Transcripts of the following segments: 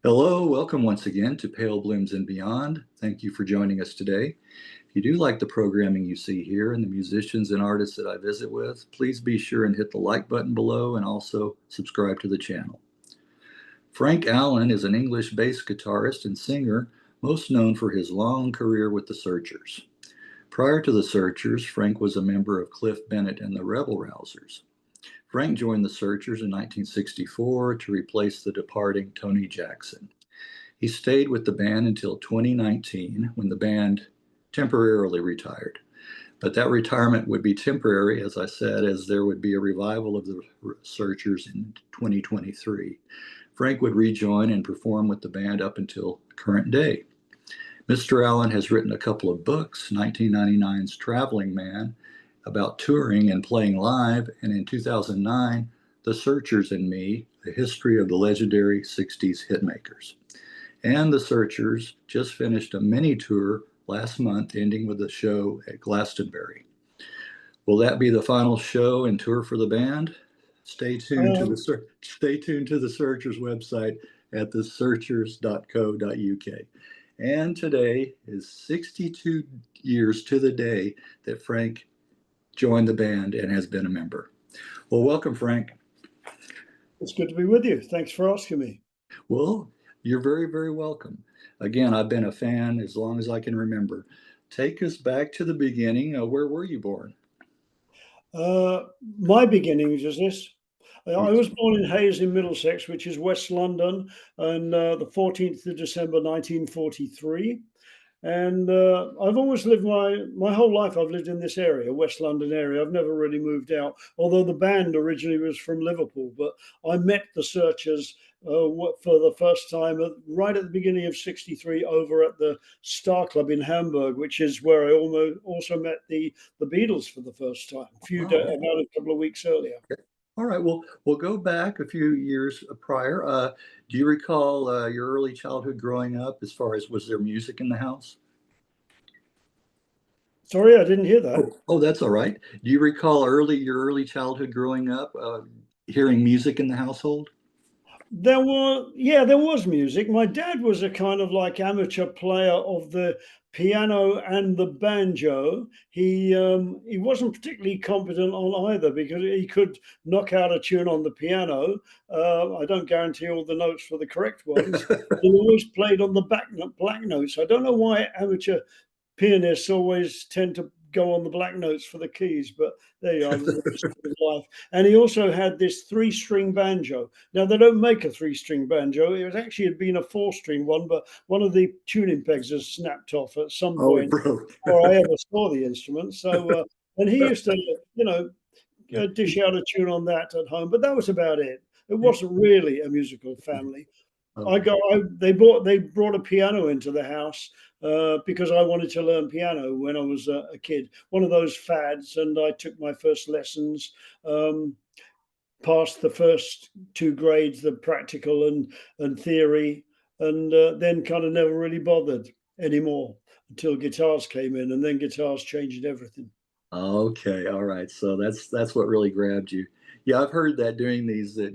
Hello, welcome once again to Pale Blooms and Beyond. Thank you for joining us today. If you do like the programming you see here and the musicians and artists that I visit with, please be sure and hit the like button below and also subscribe to the channel. Frank Allen is an English bass guitarist and singer, most known for his long career with the Searchers. Prior to the Searchers, Frank was a member of Cliff Bennett and the Rebel Rousers. Frank joined the Searchers in 1964 to replace the departing Tony Jackson. He stayed with the band until 2019 when the band temporarily retired. But that retirement would be temporary, as I said, as there would be a revival of the Searchers in 2023. Frank would rejoin and perform with the band up until current day. Mr. Allen has written a couple of books, 1999's Traveling Man, about touring and playing live, and in 2009, The Searchers and Me, the history of the legendary 60s hitmakers. And the Searchers just finished a mini tour last month, ending with a show at Glastonbury. Will that be the final show and tour for the band? Stay tuned to the Searchers website at thesearchers.co.uk. And today is 62 years to the day that Frank joined the band and has been a member. Well, welcome, Frank. It's good to be with you. Thanks for asking me. Well, you're very, very welcome. Again, I've been a fan as long as I can remember. Take us back to the beginning. Where were you born? My beginnings is this. I Yes. was born in Hayes in Middlesex, which is West London, on the 14th of December 1943. And I've always lived my whole life. I've lived in this area, West London area. I've never really moved out. Although the band originally was from Liverpool, but I met the Searchers for the first time right at the beginning of '63 over at the Star Club in Hamburg, which is where I also met the Beatles for the first time. Oh, About a couple of weeks earlier. okay. All right. Well, we'll go back a few years prior. Do you recall your early childhood growing up as far as was there music in the house? Sorry, I didn't hear that. Oh, that's all right. Do you recall your early childhood growing up, hearing music in the household? There was music. My dad was a kind of like amateur player of the piano and the banjo. He wasn't particularly competent on either because he could knock out a tune on the piano. I don't guarantee all the notes were the correct ones. He always played on the black notes. I don't know why amateur pianists always tend to go on the black notes for the keys, but there you are, the mystery of life. And he also had this three-string banjo. Now they don't make a three-string banjo. It was actually had been a four-string one, but one of the tuning pegs has snapped off at some Oh, it point broke. before I ever saw the instrument. So, and he used to, you know, dish out a tune on that at home, but that was about it. It wasn't really a musical family. Okay. They brought a piano into the house because I wanted to learn piano when I was a kid. One of those fads, and I took my first lessons. Um, Passed the first two grades, the practical and theory, and then kind of never really bothered anymore until guitars came in, and then guitars changed everything. Okay, all right. So that's what really grabbed you. Yeah, I've heard that doing these that,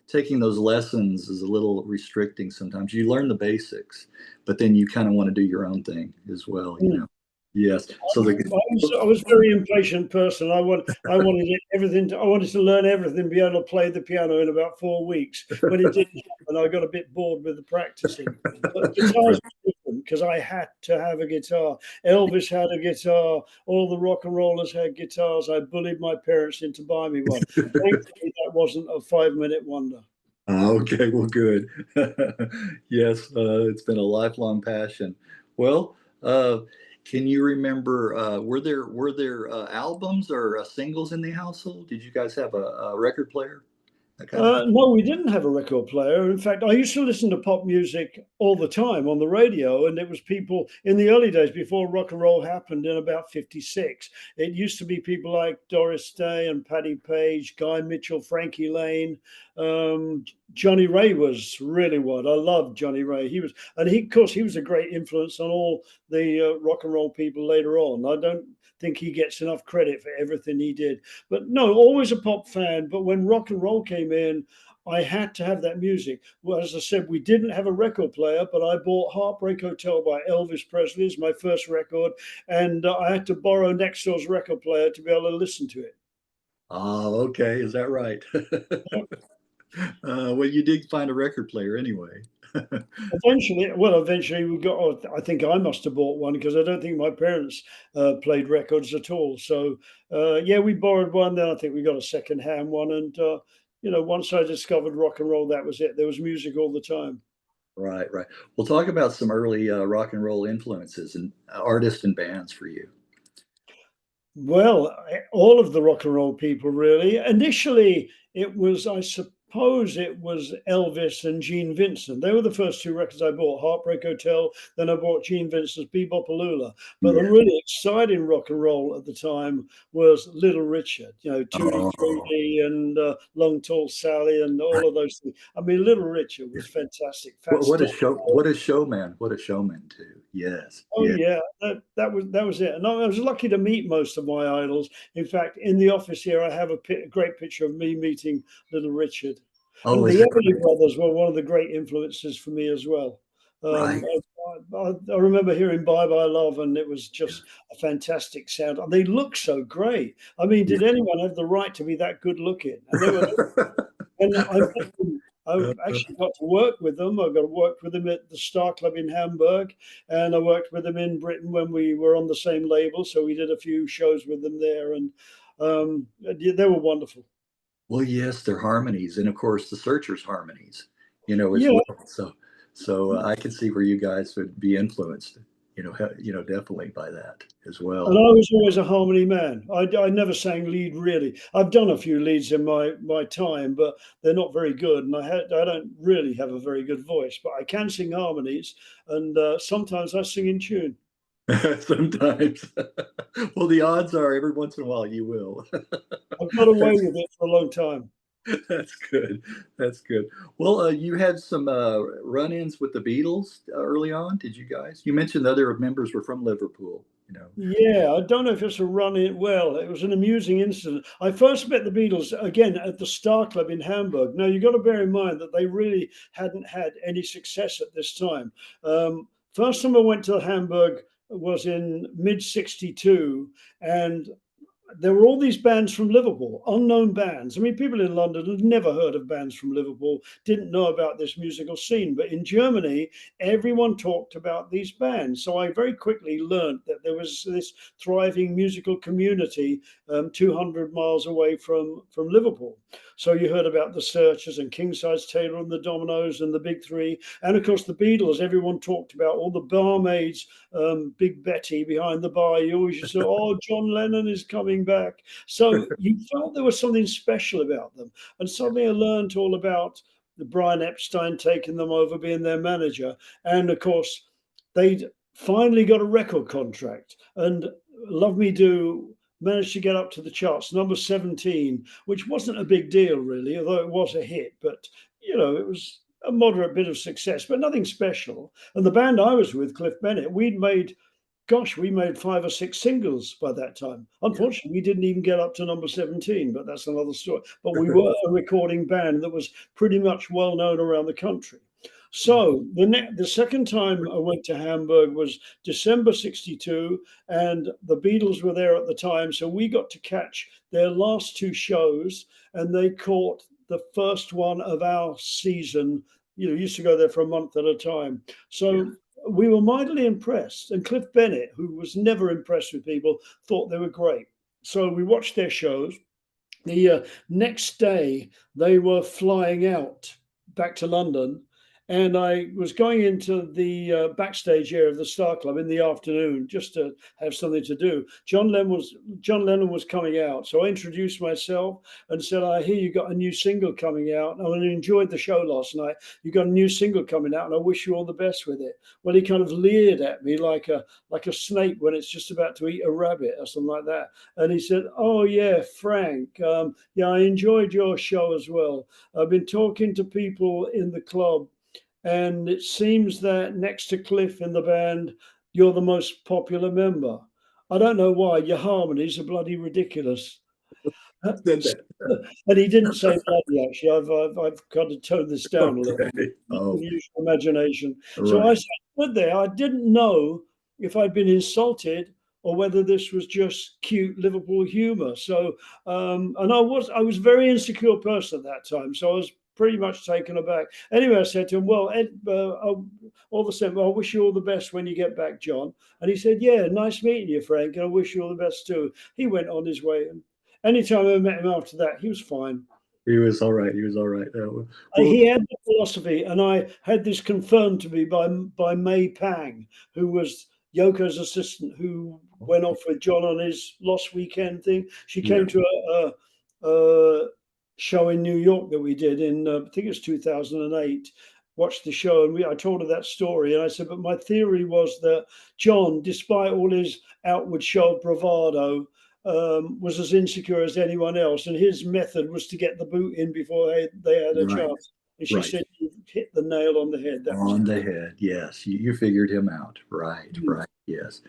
taking those lessons is a little restricting sometimes. You learn the basics, but then you kind of want to do your own thing as well. Yes. So I was a very impatient person. I wanted I wanted to learn everything, be able to play the piano in about 4 weeks. When it didn't happen, I got a bit bored with the practicing. But guitars were different because I had to have a guitar. Elvis had a guitar. All the rock and rollers had guitars. I bullied my parents into buying me one. Thankfully, that wasn't a 5-minute wonder. Okay, well, good. Yes, it's been a lifelong passion. Well, can you remember, were there albums or singles in the household? Did you guys have a record player? That kind of thing? No, we didn't have a record player. In fact, I used to listen to pop music all the time on the radio, and it was people in the early days before rock and roll happened in about '56. It used to be people like Doris Day and Patti Page, Guy Mitchell, Frankie Lane. Johnny Ray was really what I loved. Johnny Ray. Of course, he was a great influence on all the rock and roll people later on. I don't think he gets enough credit for everything he did. But no, always a pop fan. But when rock and roll came in, I had to have that music. Well, as I said, we didn't have a record player, but I bought Heartbreak Hotel by Elvis Presley as my first record, and I had to borrow next door's record player to be able to listen to it. Oh, okay. Is that right? Well, you did find a record player anyway. Eventually we got. Oh, I think I must have bought one because I don't think my parents played records at all. So yeah, we borrowed one. Then I think we got a second-hand one, and once I discovered rock and roll, that was it. There was music all the time. Right, right. We'll talk about some early rock and roll influences and artists and bands for you. Well, all of the rock and roll people, really. Initially, it was, I suppose, it was Elvis and Gene Vincent. They were the first two records I bought, Heartbreak Hotel. Then I bought Gene Vincent's Bebopaloola. But the Yeah. really exciting rock and roll at the time was Little Richard, Tutti Oh, Frutti and Long Tall Sally and all of those things. I mean, Little Richard yeah. was fantastic. What, Fats what a Domino. show! What a showman! What a showman too. Yes, Oh yeah. yeah, that was it. And I was lucky to meet most of my idols. In fact, in the office here, I have a great picture of me meeting Little Richard, Oh, and is the that Everly right? Brothers were one of the great influences for me as well. Um, Right. I remember hearing "Bye Bye Love," and it was Yeah. just a fantastic sound. And they look so great. I mean, Yeah. did anyone have the right to be that good looking? And they were and I actually got to work with them. I got to work with them at the Star Club in Hamburg, and I worked with them in Britain when we were on the same label. So we did a few shows with them there, and yeah, they were wonderful. Well, yes, their harmonies, and of course the Searchers' harmonies, as Yeah, well. So I can see where you guys would be influenced, definitely by that as and I well. was always a harmony man. I never sang lead really. I've done a few leads in my time, but they're not very good, and I don't really have a very good voice, but I can sing harmonies, and sometimes I sing in tune. Sometimes. Well, the odds are every once in a while you will. I've got away That's with it for a long time. that's good. That's good. Well, you had some run-ins with the Beatles early on, did you guys? You mentioned the other members were from Liverpool, you know. Yeah, I don't know if it's a run in. Well, it was an amusing incident. I first met the Beatles again at the Star Club in Hamburg. Now, you've got to bear in mind that they really hadn't had any success at this time. First time I went to Hamburg was in mid 62, and there were all these bands from Liverpool, unknown bands. I mean, people in London had never heard of bands from Liverpool, didn't know about this musical scene. But in Germany, everyone talked about these bands. So I very quickly learned that there was this thriving musical community 200 miles away from Liverpool. So you heard about the Searchers and King Size Taylor and the Dominoes and the Big Three. And of course, the Beatles, everyone talked about all the barmaids, Big Betty behind the bar. You always used to say, "Oh, John Lennon is coming back." So you felt there was something special about them. And suddenly I learned all about the Brian Epstein taking them over, being their manager. And of course, they'd finally got a record contract. And Love Me Do managed to get up to the charts, number 17, which wasn't a big deal, really, although it was a hit. But, it was a moderate bit of success, but nothing special. And the band I was with, Cliff Bennett, we made 5 or 6 singles by that time. Yeah. Unfortunately, we didn't even get up to number 17, but that's another story. But we were a recording band that was pretty much well known around the country. Yeah. So the second time I went to Hamburg was December 62, and the Beatles were there at the time. So we got to catch their last two shows, and they caught the first one of our season. Used to go there for a month at a time. Yeah. So we were mightily impressed. And Cliff Bennett, who was never impressed with people, thought they were great. So we watched their shows. The next day, they were flying out back to London, and I was going into the backstage area of the Star Club in the afternoon just to have something to do. John Lennon was coming out, so I introduced myself and said, "I hear you got a new single coming out, and I enjoyed the show last night. You got a new single coming out, and I wish you all the best with it." Well, he kind of leered at me like a snake when it's just about to eat a rabbit or something like that. And he said, "Oh yeah, Frank. Yeah, I enjoyed your show as well. I've been talking to people in the club, and it seems that next to Cliff in the band, you're the most popular member. I don't know why. Your harmonies are bloody ridiculous." Said that. And he didn't say bloody, actually. I've kind of toned this down a little. Okay. Oh, Use your imagination. So I right. stood there. I didn't know if I'd been insulted or whether this was just cute Liverpool humour. So, and I was a very insecure person at that time. So I was pretty much taken aback. Anyway, I said to him, "Well, Ed, all the same, I wish you all the best when you get back, John." And he said, "Yeah, nice meeting you, Frank. And I wish you all the best too." He went on his way. And anytime I met him after that, he was fine. He was all right. He was all right. Well, He had the philosophy, and I had this confirmed to me by May Pang, who was Yoko's assistant, who went off with John on his Lost Weekend thing. She yeah, came to a show in New York that we did in I think it was 2008. Watched the show, and I told her that story, and I said, but my theory was that John, despite all his outward show of bravado, was as insecure as anyone else, and his method was to get the boot in before they had a right, chance. And she right. said, "You hit the nail on the head." That was On the head. Yes, you figured him out. Right, mm, right. Yes.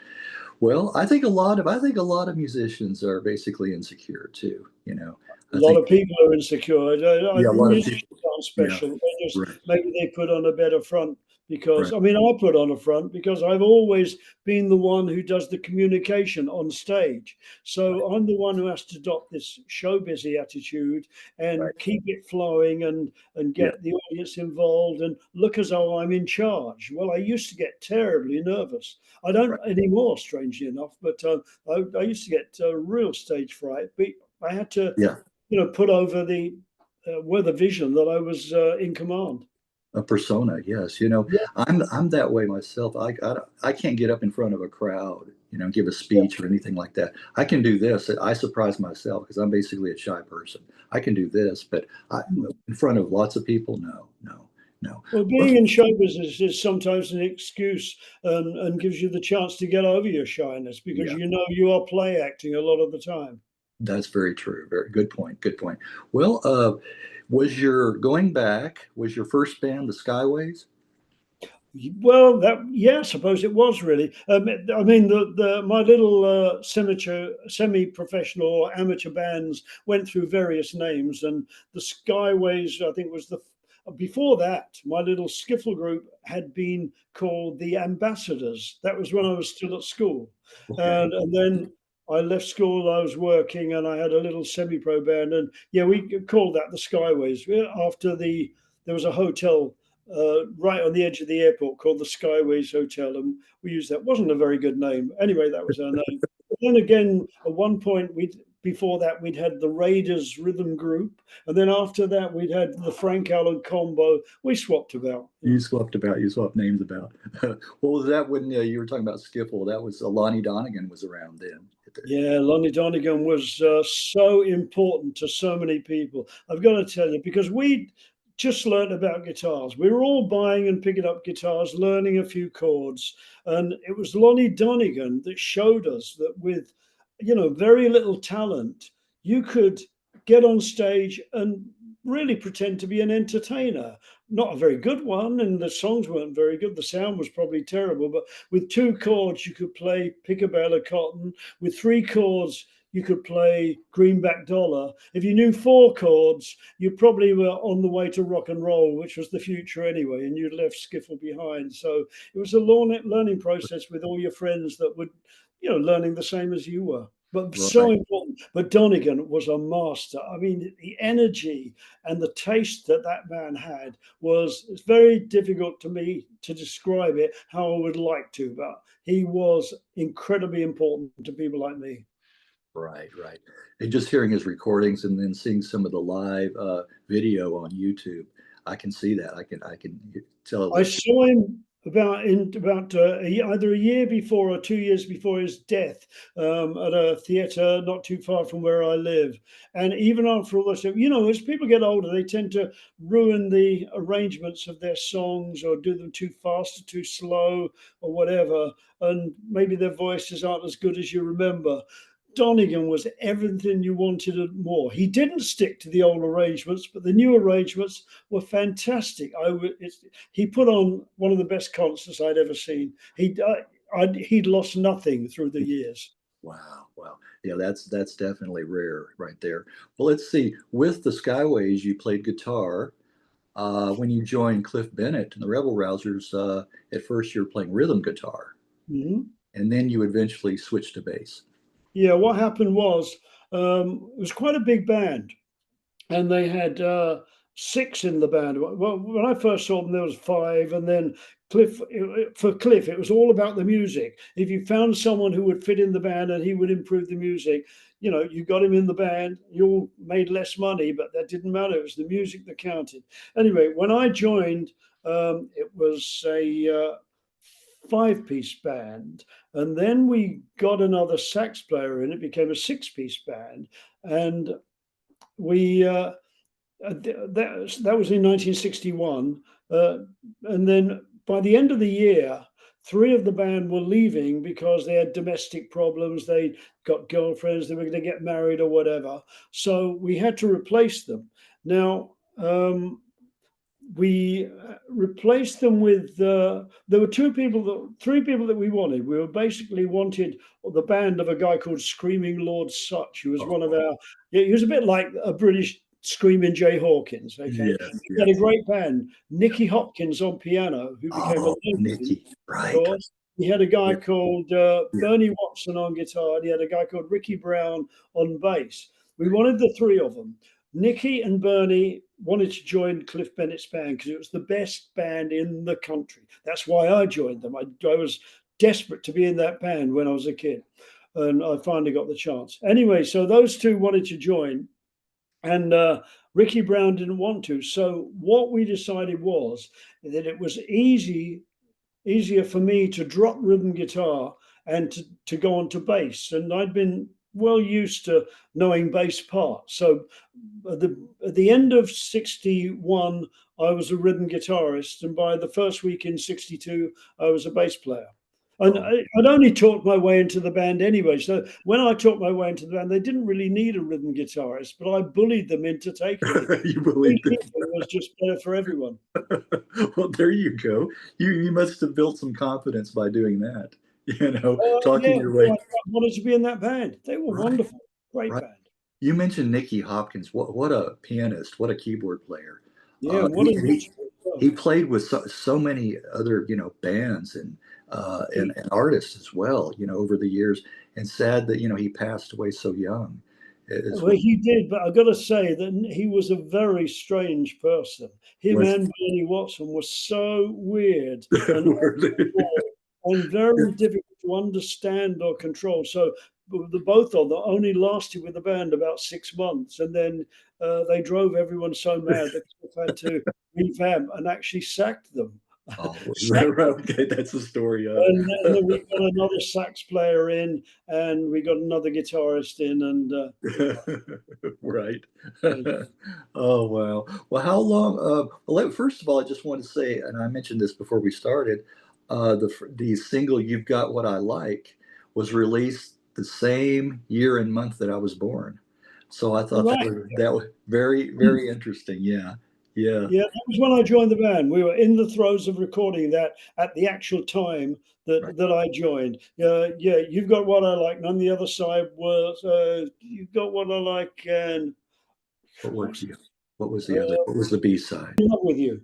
Well, I think a lot of musicians are basically insecure too. a I lot think of people are insecure. yeah, a lot of Musicians people. aren't Yeah, special. They just right, maybe they put on a better front because right, I mean I put on a front because I've always been the one who does the communication on stage. right, So I'm the one who has to adopt this show busy attitude and right. keep it flowing and Yeah, get the audience involved and look as though I'm in charge. Well, I used to get terribly nervous. I don't right. anymore, strangely enough, but I used to get real stage fright. But I had to Yeah. put over the with a vision that I was in command. A persona, yes. Yeah, I'm that way myself. I can't get up in front of a crowd, give a speech or anything like that. I can do this. I surprise myself because I'm basically a shy person. I can do this, but yeah. in front of lots of people, no, no, no. Well, Well, being in show business is sometimes an excuse and gives you the chance to get over your shyness because yeah, you are play acting a lot of the time. that's very true. Very good point. Good point. Well, was your first band the Skyways? Well, I suppose it was really. I mean, the my little semi-professional or amateur bands went through various names, and the Skyways, I think, was the before that. My little skiffle group had been called the Ambassadors. That was when I was still at school, Okay. and then I left school. I was working, and I had a little semi-pro band, and yeah, we called that the Skyways. After there was a hotel right on the edge of the airport called the Skyways Hotel, and we used that. Wasn't a very good name. Anyway, that was our name. But then again, at one point, before that we'd had the Raiders Rhythm Group, and then after that we'd had the Frank Allen Combo. We swapped about. You swapped about. You swapped names about. What was that when you were talking about Skiffle? That was Lonnie Donegan was around then. Yeah, Lonnie Donegan was so important to so many people. I've got to tell you, because we just learned about guitars. We were all buying and picking up guitars, learning a few chords. And it was Lonnie Donegan that showed us that with, very little talent, you could get on stage and really pretend to be an entertainer. Not a very good one, and the songs weren't very good. The sound was probably terrible, but with two chords, you could play Pick a Bale of Cotton. With three chords, you could play Greenback Dollar. If you knew four chords, you probably were on the way to rock and roll, which was the future anyway, and you'd left skiffle behind. So it was a learning process with all your friends that would, learning the same as you were. But so Right. important. But Donegan was a master. I mean, the energy and the taste that that man had it's very difficult to me to describe it how I would like to, but he was incredibly important to people like me. Right, right. And just hearing his recordings and then seeing some of the live video on YouTube, I can see that. I can tell I that. saw him about either a year before or 2 years before his death at a theatre not too far from where I live. And even after all this, as people get older, they tend to ruin the arrangements of their songs or do them too fast or too slow or whatever. And maybe their voices aren't as good as you remember. Donegan was everything you wanted and more. He didn't stick to the old arrangements, but the new arrangements were fantastic. He put on one of the best concerts I'd ever seen. He'd lost nothing through the years. Wow, wow. Yeah, that's definitely rare right there. Well, let's see. With the Skyways, you played guitar. When you joined Cliff Bennett and the Rebel Rousers, at first you were playing rhythm guitar, Mhm. and then you eventually switched to bass. Yeah, what happened was it was quite a big band, and they had six in the band. Well, when I first saw them, there was five, and then for Cliff, it was all about the music. If you found someone who would fit in the band and he would improve the music, you got him in the band. You all made less money, but that didn't matter. It was the music that counted. Anyway, when I joined, it was a five-piece band, and then we got another sax player in. It became a six-piece band, and we that was in 1961, uh, and then by the end of the year, three of the band were leaving because they had domestic problems. They got girlfriends. They were going to get married or whatever. So we had to replace them. Now. We replaced them with there were three people that we wanted. We were basically wanted the band of a guy called Screaming Lord Sutch, who was one of Oh, our. Yeah, he was a bit like a British Screaming Jay Hawkins. Okay, yes, he had a yes. great band. Nicky Hopkins on piano, who became a Oh, legend, Nikki, of right. course. He had a guy Yeah, called yeah, Bernie Watson on guitar, and he had a guy called Ricky Brown on bass. We wanted the three of them. Nicky and Bernie wanted to join Cliff Bennett's band because it was the best band in the country. That's why I joined them. I was desperate to be in that band when I was a kid, and I finally got the chance. Anyway, so those two wanted to join, and Ricky Brown didn't want to. So what we decided was that it was easier for me to drop rhythm guitar and to go on to bass. And I'd been well used to knowing bass parts. So at the end of 61, I was a rhythm guitarist. And by the first week in 62, I was a bass player. And oh, I'd only talked my way into the band anyway. So when I talked my way into the band, they didn't really need a rhythm guitarist, but I bullied them into taking it. you believed It it. was just better for everyone. Well, there you go. You must have built some confidence by doing that. Talking Yeah, your way. I wanted to be in that band. They were Right, wonderful, great right. band. You mentioned Nicky Hopkins. What a pianist! What a keyboard player! Yeah, Uh, what a he, he musical he well. played with so many other bands and He, and artists as well. Over the years. And sad that he passed away so young. As well, he did, but I've got to say that he was a very strange person. Him was and Bernie Watson were so weird and was and very difficult to understand or control. So the both of them only lasted with the band about 6 months, and then they drove everyone so mad that Cliff had to revamp and actually sacked them. Oh, right, Sacked right. Okay, that's the story. and then we got another sax player in, and we got another guitarist in, and Right. uh, Oh, wow. Well, how long? First of all, I just want to say, and I mentioned this before we started, the single "You've Got What I Like" was released the same year and month that I was born. So I thought right. that was very, very interesting. Yeah, yeah. Yeah, that was when I joined the band. We were in the throes of recording that at the actual time Right. that I joined. Yeah, you've got what I like, and on the other side was you've got what I like, and What what were was you? What was the other? uh, What was the B side? in love with you.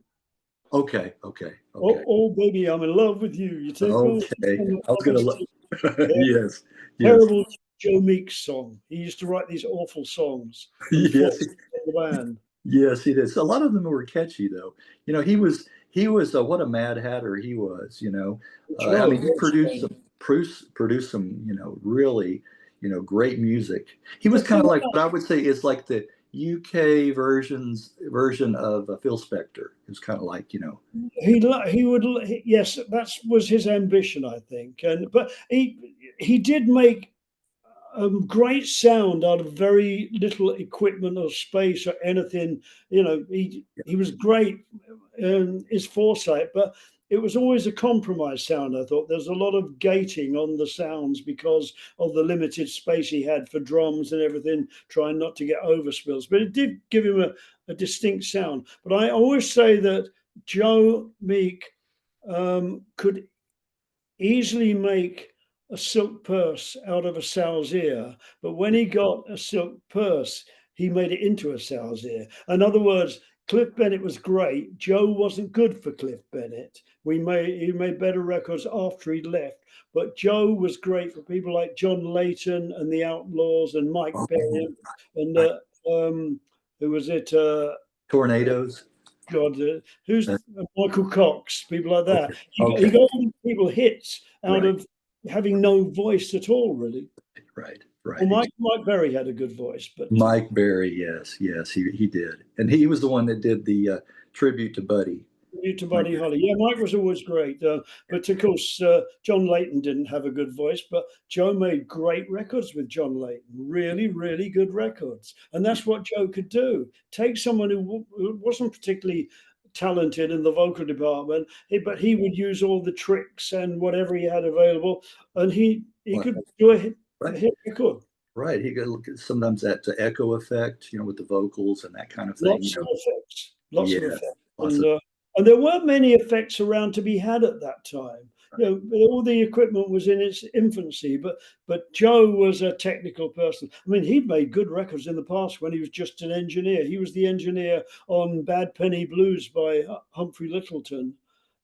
Okay, okay, okay, Oh, baby, I'm in love with you. You tickle okay. and I was gonna. always tickle. Yes, yes, Terrible Joe Meek song. He used to write these awful songs and yes, force the band. yes. He did. So a lot of them were catchy, though. He was what a Mad Hatter he was. That's I right. mean, he produced some really great music. He was The kind of thing like what I would say is like the UK version of Phil Spector. It was kind of like he would yes, that was his ambition, I think, and but he did make great sound out of very little equipment or space or anything. He was great in his foresight, but it was always a compromise sound. I thought there's a lot of gating on the sounds because of the limited space he had for drums and everything, trying not to get overspills. But it did give him a distinct sound. But I always say that Joe Meek could easily make a silk purse out of a sow's ear, but when he got a silk purse, he made it into a sow's ear. In other words, Cliff Bennett was great. Joe wasn't good for Cliff Bennett. He made better records after he left, but Joe was great for people like John Layton and the Outlaws and Mike Oh, Berry and right. who was it? Tornadoes. God, Uh, who's Michael Cox, people like that. okay. He Okay. got all these people hits out Right. of having no voice at all, really. Right. Right. Well, Mike Berry had a good voice, but Mike Berry. Yes. Yes. He did, and he was the one that did the tribute to Buddy. new to Mike Buddy Berry. Holly. Yeah, Mike was always great. But of course, John Layton didn't have a good voice, but Joe made great records with John Layton. Really, really good records. And that's what Joe could do. Take someone who wasn't particularly talented in the vocal department, but he would use all the tricks and whatever he had available, and he Well, could do a right. hit record. Right. He could look at sometimes that echo effect, with the vocals and that kind of thing. Lots of effects, lots of Yes. effects, Lots of. and there weren't many effects around to be had at that time. All the equipment was in its infancy, but Joe was a technical person. I mean, he'd made good records in the past when he was just an engineer. He was the engineer on Bad Penny Blues by Humphrey Littleton,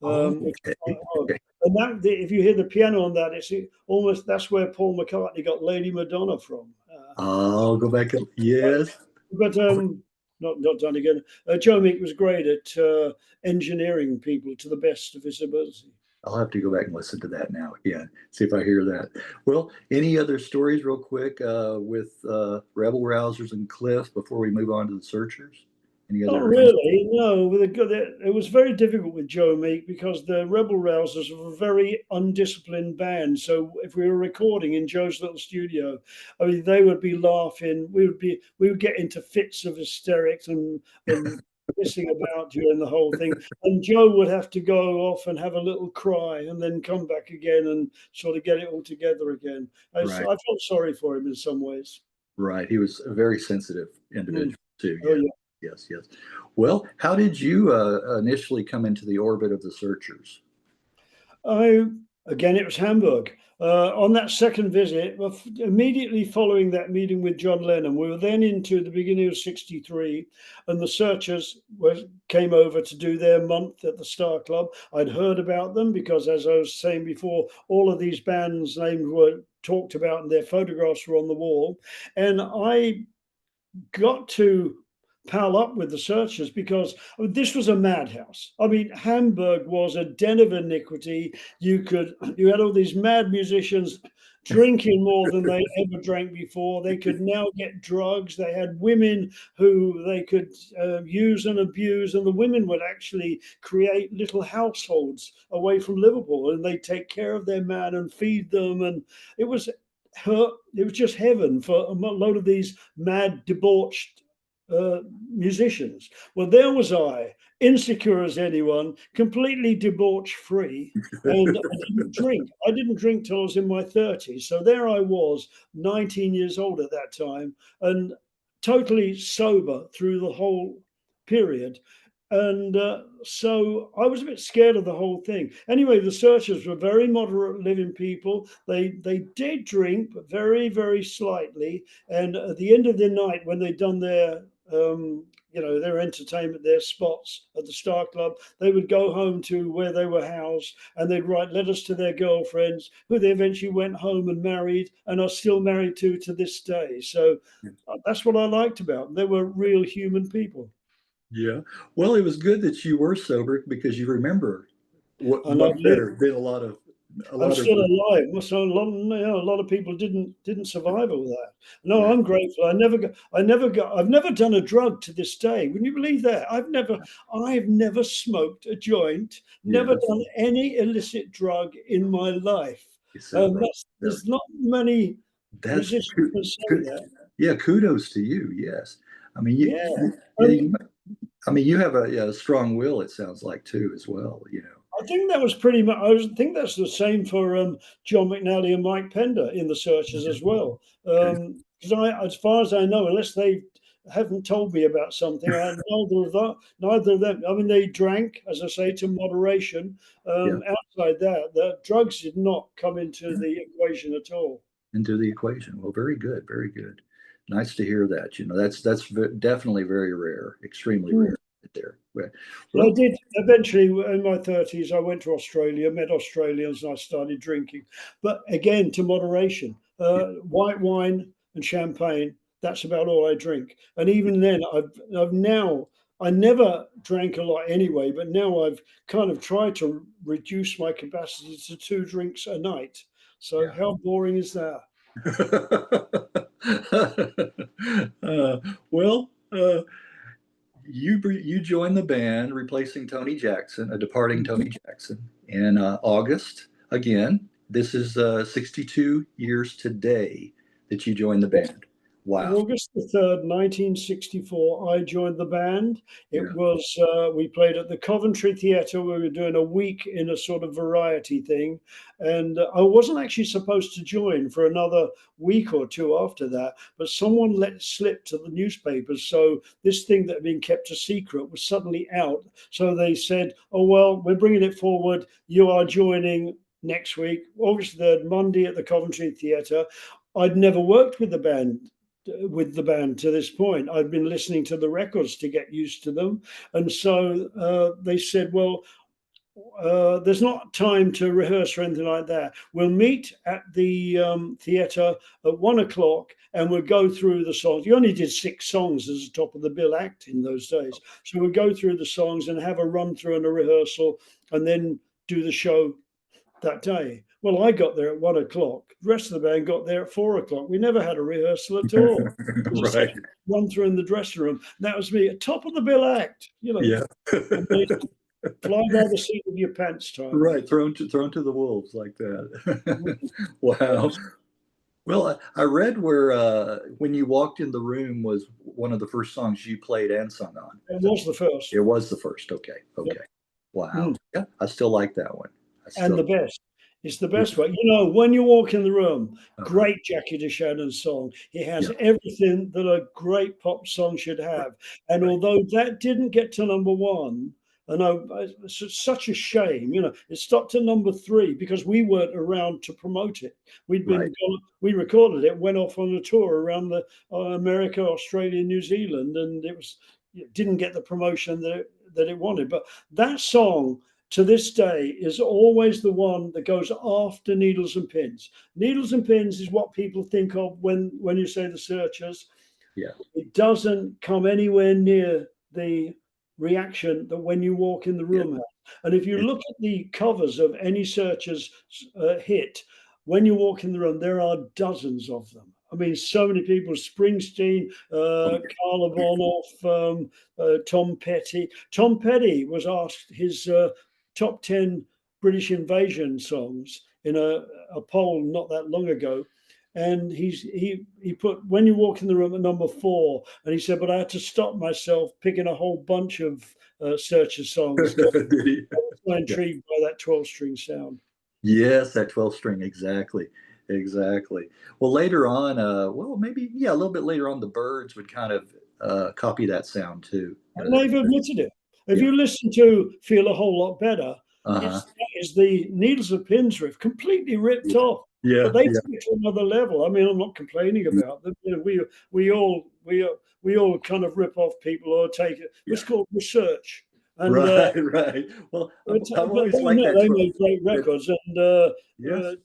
Oh, which is okay. quite odd. Okay. And if you hear the piano on that, it's almost that's where Paul McCartney got Lady Madonna from. I'll go back. Yes. But not Donegan. Joe Meek was great at engineering people to the best of his ability. I'll have to go back and listen to that now again, see if I hear that. Well, any other stories, real quick, with Rebel Rousers and Cliff before we move on to the Searchers? Any Not other? really, no. It was very difficult with Joe Meek because the Rebel Rousers were a very undisciplined band. So if we were recording in Joe's little studio, I mean, they would be laughing. We would get into fits of hysterics and pissing about during the whole thing. And Joe would have to go off and have a little cry and then come back again and sort of get it all together again. I Right, felt sorry for him in some ways. right. He was a very sensitive Mm. individual too. Oh Yeah, yeah. yes, yes. Well, how did you initially come into the orbit of the Searchers? I Again, it was Hamburg. On that second visit, immediately following that meeting with John Lennon, we were then into the beginning of '63, and the Searchers came over to do their month at the Star Club. I'd heard about them because, as I was saying before, all of these bands' names were talked about and their photographs were on the wall. And I got to pal up with the Searchers because this was a madhouse. I mean, Hamburg was a den of iniquity. You had all these mad musicians drinking more than they ever drank before. They could now get drugs. They had women who they could use and abuse, and the women would actually create little households away from Liverpool, and they'd take care of their man and feed them. And it was it was just heaven for a load of these mad, debauched musicians. Well, there was I, insecure as anyone, completely debauch free, and I didn't drink. I didn't drink till I was in my 30s. So there I was, 19 years old at that time, and totally sober through the whole period. And so I was a bit scared of the whole thing. Anyway, the Searchers were very moderate living people. They did drink, but very, very slightly. And at the end of the night, when they'd done their entertainment, their spots at the Star Club, they would go home to where they were housed, and they'd write letters to their girlfriends, who they eventually went home and married, and are still married to this day. So that's what I liked about them. They were real human people. Yeah. Well, it was good that you were sober because you remember what And I've much lived. better than a I'm lot of still alive. So a lot of people didn't survive all that. No, right. I'm grateful. I've never done a drug to this day. Would you believe that? I've never smoked a joint, never Yes. done any illicit drug in my life. So right there. There's not many That's musicians ku- can say ku- that. yeah. Kudos to you. Yes. I mean, Yeah. yeah. And I mean, you have a strong will. It sounds like too, as well. I think that was pretty much. Think that's the same for John McNally and Mike Pender in the Searchers as well. Okay. Because as far as I know, unless they haven't told me about something. Neither of them. I mean, they drank, as I say, to moderation. Yeah. Outside that, the drugs did not come into the equation at all. Into the equation. Well, very good, very good. Nice to hear that. That's definitely very rare, extremely Mm. rare there. Well, I Well, did eventually in my 30s. I went to Australia, met Australians, and I started drinking. But again, to moderation. White wine and champagne. That's about all I drink. And even then, I've now. I never drank a lot anyway, but now I've kind of tried to reduce my capacity to 2 drinks a night. So yeah. how boring is that? uh, well, you joined the band replacing Tony Jackson, a departing Tony Jackson, in August. Again, this is 62 years today that you joined the band. Wow. August the 3rd, 1964, I joined the band. It Yeah. was, we played at the Coventry Theatre. We were doing a week in a sort of variety thing. And I wasn't actually supposed to join for another week or two after that, but someone let slip to the newspapers. So this thing that had been kept a secret was suddenly out. So they said, oh, well, we're bringing it forward. You are joining next week, August 3rd, Monday at the Coventry Theatre. I'd never worked with the band to this point. I'd been listening to the records to get used to them. And so they said, well, there's not time to rehearse or anything like that. We'll meet at the theatre at 1 o'clock and we'll go through the songs. You only did 6 songs as a top of the bill act in those days. So we'll go through the songs and have a run through and a rehearsal and then do the show that day. Well, I got there at 1 o'clock. The rest of the band got there at 4 o'clock. We never had a rehearsal at all. We just Right. run through in the dressing room. And that was me, at top of the bill act, Yeah. amazing. Fly by the seat of your pants time. Right. Thrown to the wolves like that. Wow. Well, I read where when you walked in the room was one of the first songs you played and sung on. It was the first. It was the first. Okay. Yep. Okay. Wow. Mm. Yeah, I still like that one. I And still. the best. It's the Yeah. best way. When you walk in the room, Uh-huh. great Jackie DeShannon song. It has Yeah. everything that a great pop song should have. And Right. although that didn't get to number one, and it's such a shame, it stopped at number 3 because we weren't around to promote it. Right. We recorded it, went off on a tour around the America, Australia, New Zealand, and it didn't get the promotion that it wanted. But that song to this day is always the one that goes after Needles and Pins. Needles and Pins is what people think of when you say the Searchers. Yeah. It doesn't come anywhere near the reaction that When You Walk in the Yeah. Room has. And if you It- look at the covers of any Searchers hit, When You Walk in the Room, there are dozens of them. I mean, so many people: Springsteen, Carla Bonoff, Tom Petty. Tom Petty was asked his top 10 British invasion songs in a poll not that long ago. And he put When You Walk in the Room at number 4. And he said, but I had to stop myself picking a whole bunch of Searcher songs because Did he? I was so Yeah. intrigued by that 12-string sound. Yes, that 12 string. Exactly. Exactly. Well, later on, maybe, yeah, a little bit later on, the Birds would kind of copy that sound too. And they've admitted it. If Yeah. you listen to Feel a Whole Lot Better, Uh-huh. that is the Needles and Pins riff, completely ripped Yeah. off. Yeah. But they Yeah. took it to another level. I mean, I'm not complaining about them. We all kind of rip off people or take it. Yeah. It's called research. And Right. Right. Well, I've but always liked that they 12. made great records, and Yes.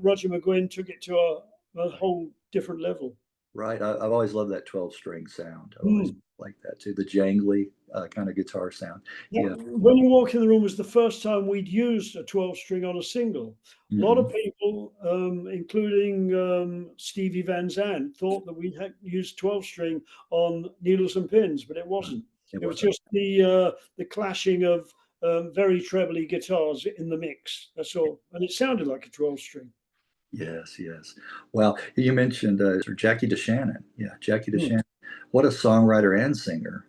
Roger McGuinn took it to a whole different level. Right. I've always loved that 12 string sound. I've always Mm. liked that too. The jangly kind of guitar sound. Yeah, Yeah. When You Walk in the Room was the first time we'd used a 12 string on a single. A lot of Mhm. people, including Stevie Van Zandt, thought that we had used 12 string on Needles and Pins, but it wasn't. It It was wasn't. just the clashing of very trebly guitars in the mix. That's all. And it sounded like a 12 string. Yes, yes. Well, you mentioned Jackie DeShannon. Yeah, Jackie Mm. DeShannon. What a songwriter and singer.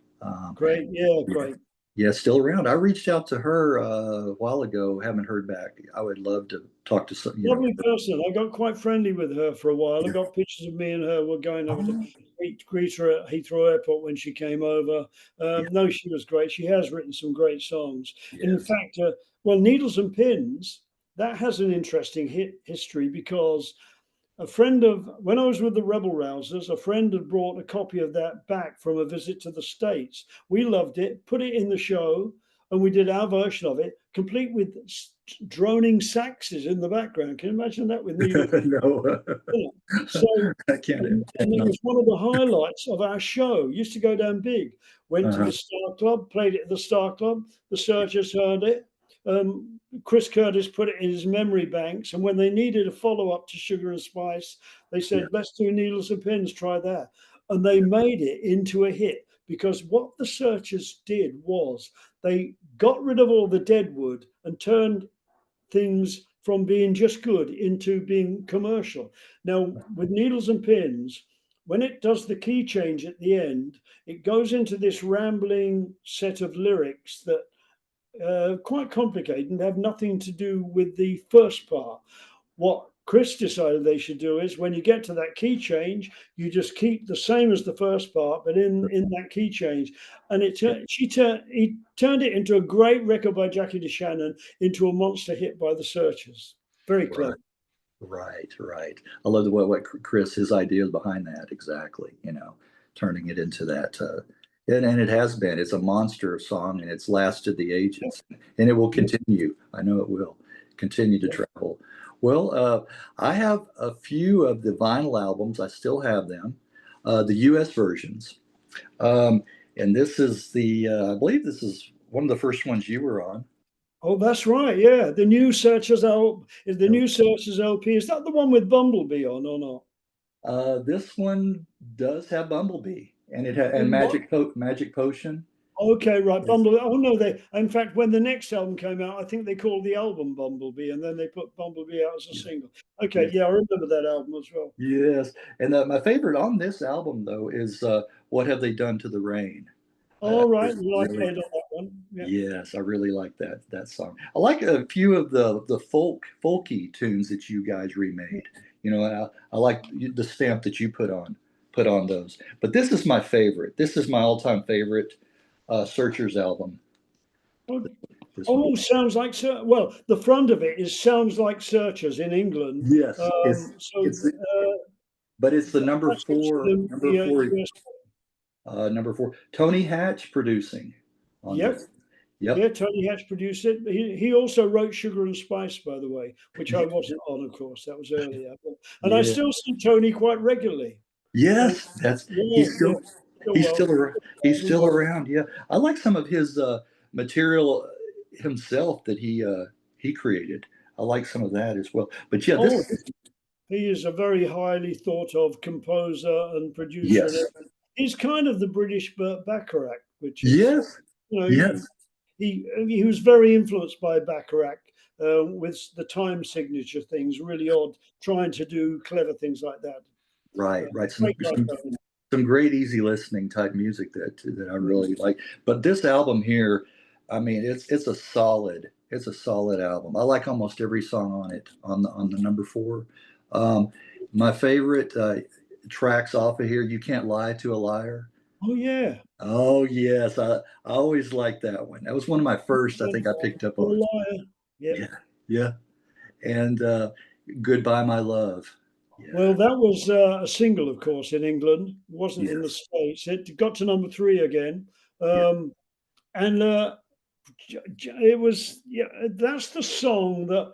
Great. Yeah, great. Yeah, still around. I reached out to her a while ago, haven't heard back. I would love to talk to some, Lovely person. I got quite friendly with her for a while. I yeah. got pictures of me and her were going over to Oh, greet her at Heathrow Airport when she came over. yeah, No, she was great. She has written some great songs. In yes. fact, well, Needles and Pins, that has an interesting history because a friend of when I was with the Rebel Rousers, a friend had brought a copy of that back from a visit to the States. We loved it, put it in the show, and we did our version of it, complete with droning saxes in the background. Can you imagine that with needle? No, You know? So, I can't. and it was one of the highlights of our show. Used to go down big. Went to Uh-huh. the Star Club, played it at the Star Club. The Searchers heard it. Chris Curtis put it in his memory banks, and when they needed a follow up to Sugar and Spice, they Yeah, said, "Let's do Needles and Pins. Try that," and they made it into a hit because what the Searchers did was they got rid of all the deadwood and turned things from being just good into being commercial. Now, with Needles and Pins, when it does the key change at the end, it goes into this rambling set of lyrics that quite complicated and have nothing to do with the first part. What Chris decided they should do is when you get to that key change, you just keep the same as the first part, but in that key change. And he turned it into a great record by Jackie DeShannon into a monster hit by the Searchers. Very right, clever. right. I love what Chris, his ideas behind that exactly. Turning it into that. And it has been. It's a monster of song, and it's lasted the ages, and it will Yeah, continue. I know it will continue to yeah. travel. Well, I have a few of the vinyl albums. I still have them, the U.S. versions. Um, and this is I believe this is one of the first ones you were on. Oh, that's right. Yeah, the new Searchers L is the new Searchers LP. Is that the one with Bumblebee on or not? This one does have Bumblebee, and and What? Magic Potion. Okay, right. Is, Bumblebee. Oh no, they. In fact, when the next album came out, I think they called the album Bumblebee, and then they put Bumblebee out as a yeah, single. Okay, yes, yeah, I remember that album as well. yes. And my favorite on this album though is "What Have They Done to the Rain." I All right, just well, I really, played on that one. Yeah. yes, I really like that song. I like a few of the folky tunes that you guys remade. I like the stamp that you put on those. But this is my favorite. This is my all-time favorite Searchers album. Oh, This one. oh, sounds like well, the front of it is sounds like Searchers in England. Yes, it's but it's the number That's four, the US. number four. Tony Hatch producing on Yep. this. Yep. Yeah, Tony Hatch produced it. He also wrote Sugar and Spice, by the way, which I wasn't on, of course. That was earlier. And I Yeah. still see Tony quite regularly. And Yes, that's yeah, yeah, still he's well. still around. He's still around. Yeah, I like some of his material himself that he created. I like some of that as well. But yeah, Oh, this he is a very highly thought of composer and producer, and yes, everything. He's kind of the British Burt Bacharach, which is yes, you know yes. he was very influenced by Bacharach with the time signature things, really odd, trying to do clever things like that. Right, right. Great guy, Tony. Some great easy listening type music that I really like. But this album here, I mean, it's a solid album. I like almost every song on it on the number four. Um, my favorite tracks off of here, "You Can't Lie to a Liar." Oh yeah. Oh yes, I always liked that one. That was one of my first. I think I picked up You're a on. liar. Yep. Yeah, yeah. And "Goodbye My Love." Yeah, Well, that was a single, of course, in England. It wasn't in the yes, States. It got to number three again. yeah. Um, and it was, yeah, that's the song that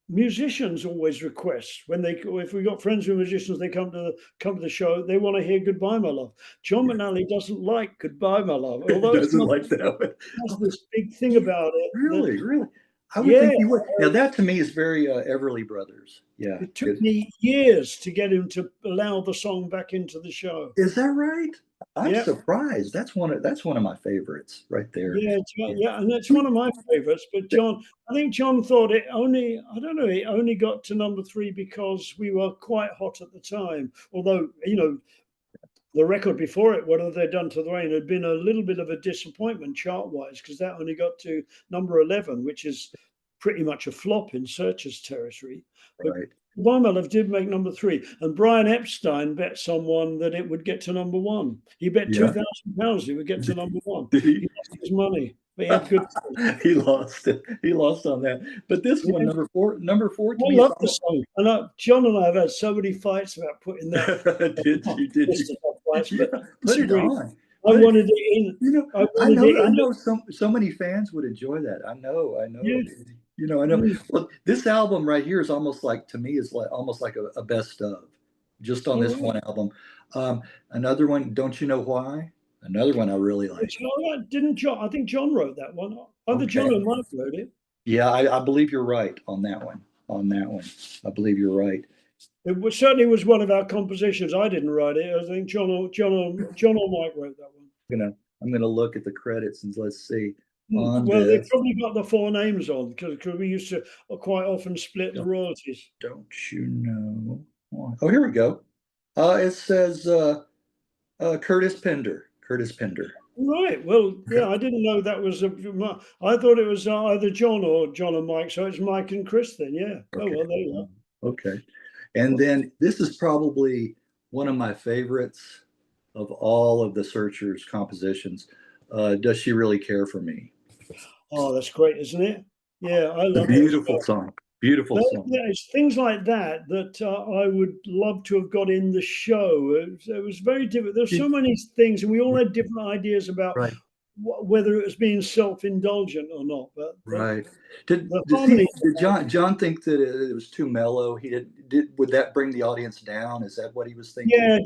musicians always request when they, if we got friends with musicians, they come to the show, they want to hear Goodbye, My Love. John McNally doesn't like Goodbye, My Love, He although it's doesn't not, like that one. has this big thing about it that, Really, really. I would yeah, think he would. Now that to me is very Everly Brothers. Yeah. it took me years to get him to allow the song back into the show. Is that right? I'm Yeah. surprised. That's one of my favorites right there. Yeah, Yeah. yeah, and that's one of my favorites. But John, I think John thought it only, I don't know, it only got to number three because we were quite hot at the time. Although, The record before it, What Have They Done to the Rain, had been a little bit of a disappointment chart-wise because that only got to number 11, which is pretty much a flop in Searchers territory. But Right. Goodbye My Love did make number 3, and Brian Epstein bet someone that it would get to number 1. He bet Yeah. £2,000 it would get to number 1. Did he? He lost his money, but he had good taste. He lost it. He lost on that. But this one, Yeah. number four to I me is love the song, and John and I have had so many fights about putting that. did you? Did you? List of fights, Yeah, but put it disagree. on. I Put it, wanted it in. you know, I I wanted it know, I in. know so many fans would enjoy that. I know. Yeah. You know, I know. Mm. Well, this album right here is almost like, to me, is like almost like a best of, just on All this right. one album. Another one, Don't You Know Why? Another one I really like. Didn't John? I think John wrote that one. Either Okay. John or Mike wrote it. Yeah, I believe you're right on that one. On that one, I believe you're right. It certainly was one of our compositions. I didn't write it. I think John or Mike wrote that one. I'm gonna look at the credits and let's see on Well, they this. probably got the 4 names on because we used to quite often split the royalties. Don't you know? Oh, here we go. It says Curtis Pender. Curtis Pender. Right. Well, yeah, I didn't know that was I thought it was either John and Mike. So it's Mike and Chris then. Yeah. Oh Okay. well, there you go. Okay. And then this is probably one of my favorites of all of the Searchers compositions. Does She Really Care for Me? Oh, that's great, isn't it? Yeah, I love it. Beautiful song. Beautiful song. Yeah, it's things like that that I would love to have got in the show. It was very different. There's so many things, and we all had different ideas about Right. whether it was being self-indulgent or not. But Right. Did harmony. John think that it was too mellow? He would that bring the audience down? Is that what he was thinking? Yeah,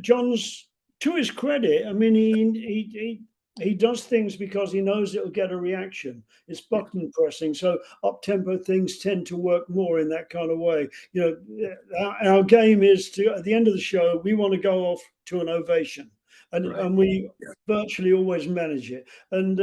John's to his credit. I mean, he does things because he knows it'll get a reaction. It's button pressing, so up tempo things tend to work more in that kind of way. You know, our game is to at the end of the show we want to go off to an ovation, and we virtually always manage it. And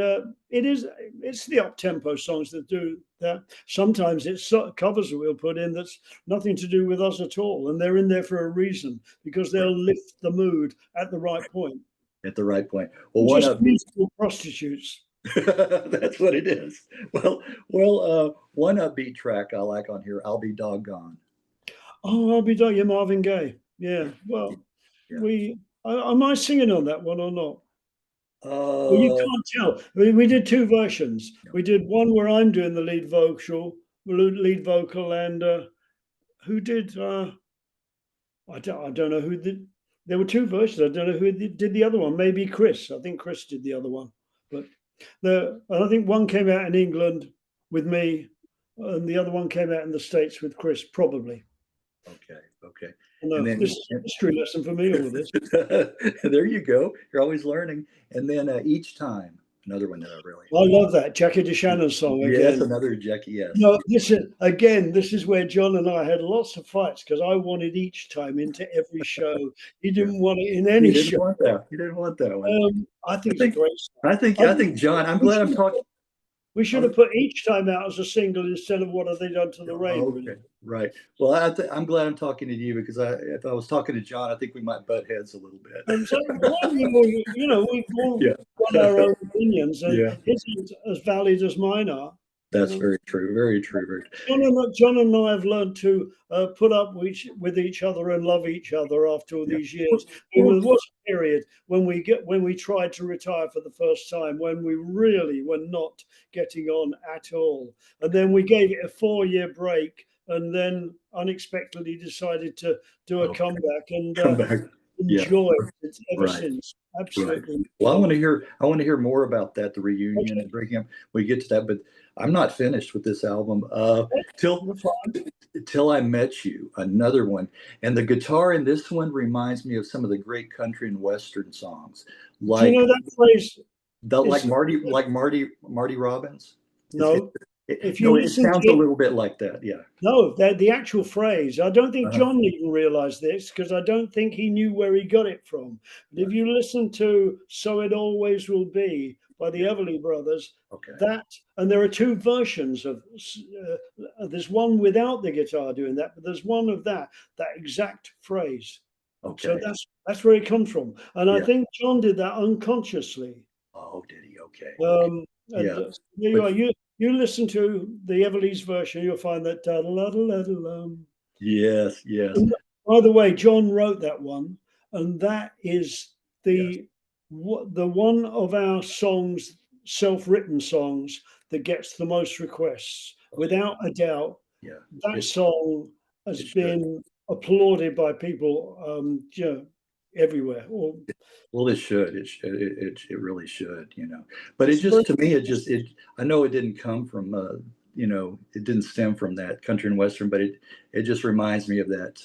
it's the up tempo songs that do that. Sometimes it's covers that we'll put in that's nothing to do with us at all, and they're in there for a reason because they'll lift the mood at the right point. At the right point. Well, just musical prostitutes. That's what it is. Well, one upbeat track I like on here, I'll Be Doggone. Oh, I'll Be Doggone, Marvin Gaye. Yeah. Well, am I singing on that one or not? Well, you can't tell. We did 2 versions. We did one where I'm doing the lead vocal, and who did? I don't know who did. There were 2 versions. I don't know who did the other one. Maybe Chris. I think Chris did the other one. But I think one came out in England with me, and the other one came out in the States with Chris, probably. Okay. No, this is a history lesson for me, all of this. There you go. You're always learning. And then Each Time, another one that I really I love that Jackie DeShannon song again. Yes, another Jackie. Yes. No, this is where John and I had lots of fights because I wanted Each Time into every show. He didn't want it in any show. He didn't want that one. I think it's a great song. I think John. I'm glad I'm talking. We should have put Each Time out as a single instead of What Have They Done to the Rain. Okay, right. Well, I'm glad I'm talking to you because if I was talking to John, I think we might butt heads a little bit. And so, you know, we've all got our own opinions, and his is as valid as mine are. That's very true. Very true. Very true. John and I have learned to put up with each other and love each other after all these years. There was a period when we tried to retire for the first time when we really were not getting on at all, and then we gave it a 4-year break, and then unexpectedly decided to do a comeback and enjoy it ever since. Absolutely. Right. Well, I want to hear more about that, the reunion, and bring him. We get to that, but I'm not finished with this album. Till I Met You, another one, and the guitar in this one reminds me of some of the great country and western songs. Like, do you know that phrase? Like Marty Robbins. No. It sounds a little bit like that, yeah. No, the actual phrase. I don't think John even realized this because I don't think he knew where he got it from. But if you listen to "So It Always Will Be" by the Everly Brothers, and there are 2 versions of. There's one without the guitar doing that, but there's one of that exact phrase. So Okay. that's where it comes from, and I Yeah. think John did that unconsciously. Oh, did he? Okay. Okay. And Yeah. there you But are. You listen to the Everly's version, you'll find that da da da da da. yes, yes, And by the way, John wrote that one, and that is yes. the one of our songs, self-written songs, that gets the most requests, Okay. without a doubt. Yeah. That It song has it should. been applauded by people, everywhere. Or Well, it should. It really should, you know. But it it's a very just to me, it just it. I know it didn't come from, you know, it didn't stem from that country and western, but it just reminds me of that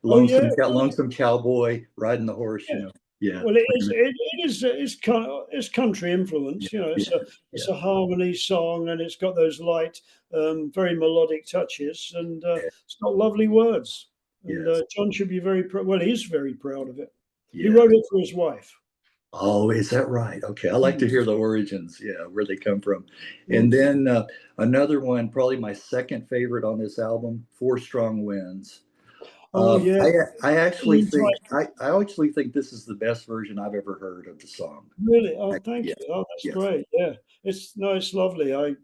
oh yeah, lonesome cowboy riding the horse, you yeah. know. Yeah, Well, playing it. it's country Yeah, influence. You know, yeah, it's yeah, a harmony song, and it's got those light, very melodic touches, and yeah, it's got lovely words. And yes, John should be well, he's very proud of it. He yeah. wrote it for his wife. Oh, is that right? Okay, I like Mm, to hear the origins. Yeah, where they come from. And mm. then another one, probably my second favorite on this album, Four Strong Winds. Oh yeah, I actually think I actually think this is the best version I've ever heard of the song. really. Oh, thank Yes, you. Oh, that's yes. great. Yeah, it's lovely. I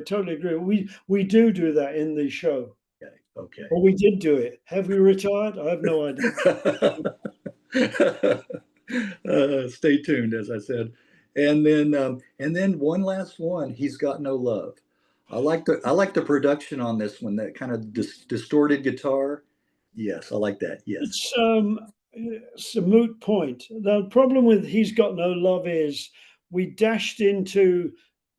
totally agree. We do that in the show, Okay, okay. or we did do it. Have we retired? I have no idea. Stay tuned, as I said. And then one last one. He's got no love. I like the production on this one. That kind of distorted guitar. Yes, I like that. Yes. It's a moot point. The problem with He's Got No Love is we dashed into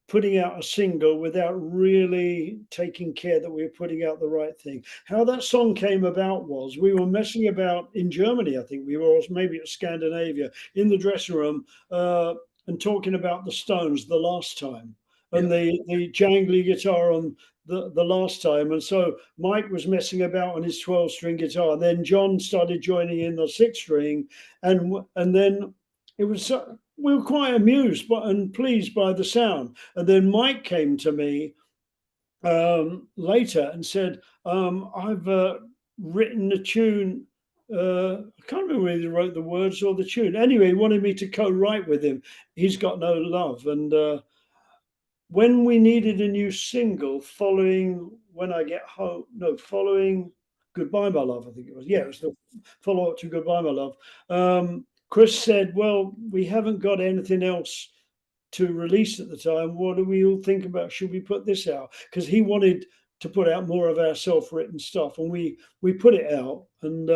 putting out a single without really taking care that we were putting out the right thing. How that song came about was we were messing about in Germany, I think we were, or maybe it was Scandinavia, in the dressing room, and talking about the Stones the last time, Yeah. and the jangly guitar on the last time. And so Mike was messing about on his 12-string guitar. Then John started joining in the 6-string, and then it was we were quite amused and pleased by the sound. And then Mike came to me later and said, I've written a tune. I can't remember whether he wrote the words or the tune. Anyway, he wanted me to co-write with him. He's Got No Love. And when we needed a new single following When I Get Home, no, following Goodbye, My Love, I think it was. Yeah, it was the follow up to Goodbye, My Love. Chris said, well, we haven't got anything else to release at the time. What do we all think about? Should we put this out? Because he wanted to put out more of our self-written stuff, and we put it out, and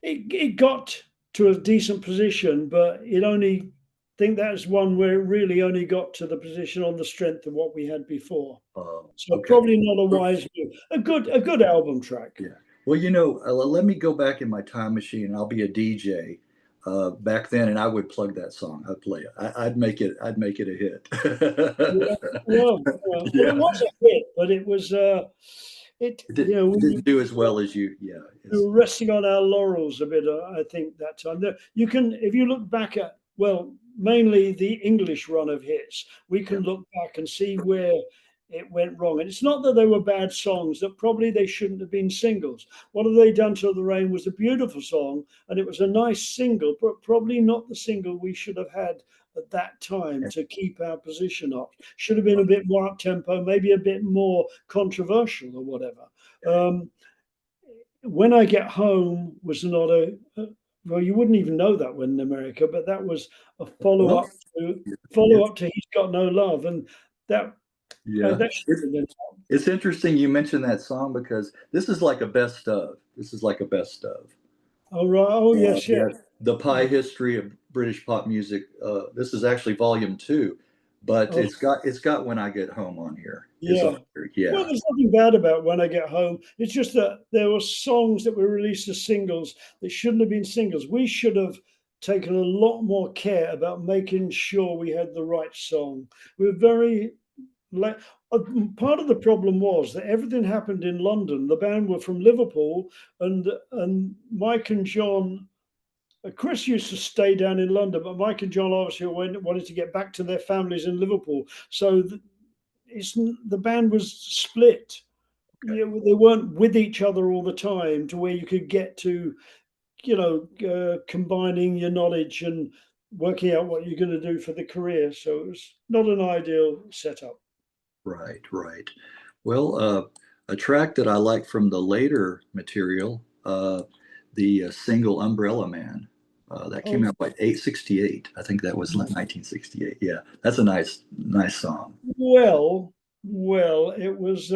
it got to a decent position, but it only think that's one where it really only got to the position on the strength of what we had before. So Okay. probably not a wise move. A good album track. Yeah. Well, you know, let me go back in my time machine. I'll be a DJ back then, and I would plug that song. I'd play it. I'd make it. I'd make it a Yeah, hit. well, it Yeah. was a hit, but it was it you know It we, didn't do as well as you. Yeah. we It's, were resting on our laurels a bit. I think that time. You can, if you look back at, well, mainly the English run of hits, we yeah. can look back and see where it went wrong. And it's not that they were bad songs; that probably they shouldn't have been singles. What Have They Done Till the Rain was a beautiful song, and it was a nice single, but probably not the single we should have had at that time to keep our position up. Should have been a bit more up tempo, maybe a bit more controversial or whatever. Um, when I Get Home was not well, you wouldn't even know that one in America, but that was a Well, follow it's up to He's Got No Love, and that yeah. that should have been. It's interesting you mentioned that song because this is like a best of. This is like a best of. Oh right, oh yes, yeah. Yeah, the pie history of British pop music. This is actually volume two, but Oh it's got When I Get Home on here. Is on yeah. here. Well, Yeah. there's nothing bad about When I Get Home. It's just that there were songs that were released as singles that shouldn't have been singles. We should have taken a lot more care about making sure we had the right song. We were very like part of the problem was that everything happened in London. The band were from Liverpool, and Mike and John. Chris used to stay down in London, but Mike and John obviously wanted to get back to their families in Liverpool. So the band was split. Okay. You know, they weren't with each other all the time to where you could get to combining your knowledge and working out what you're going to do for the career. So it was not an ideal setup. Right, right. Well, a track that I like from the later material, the single Umbrella Man, that came Oh, out by 868. I think that was like 1968. Yeah, that's a nice song. well, it was.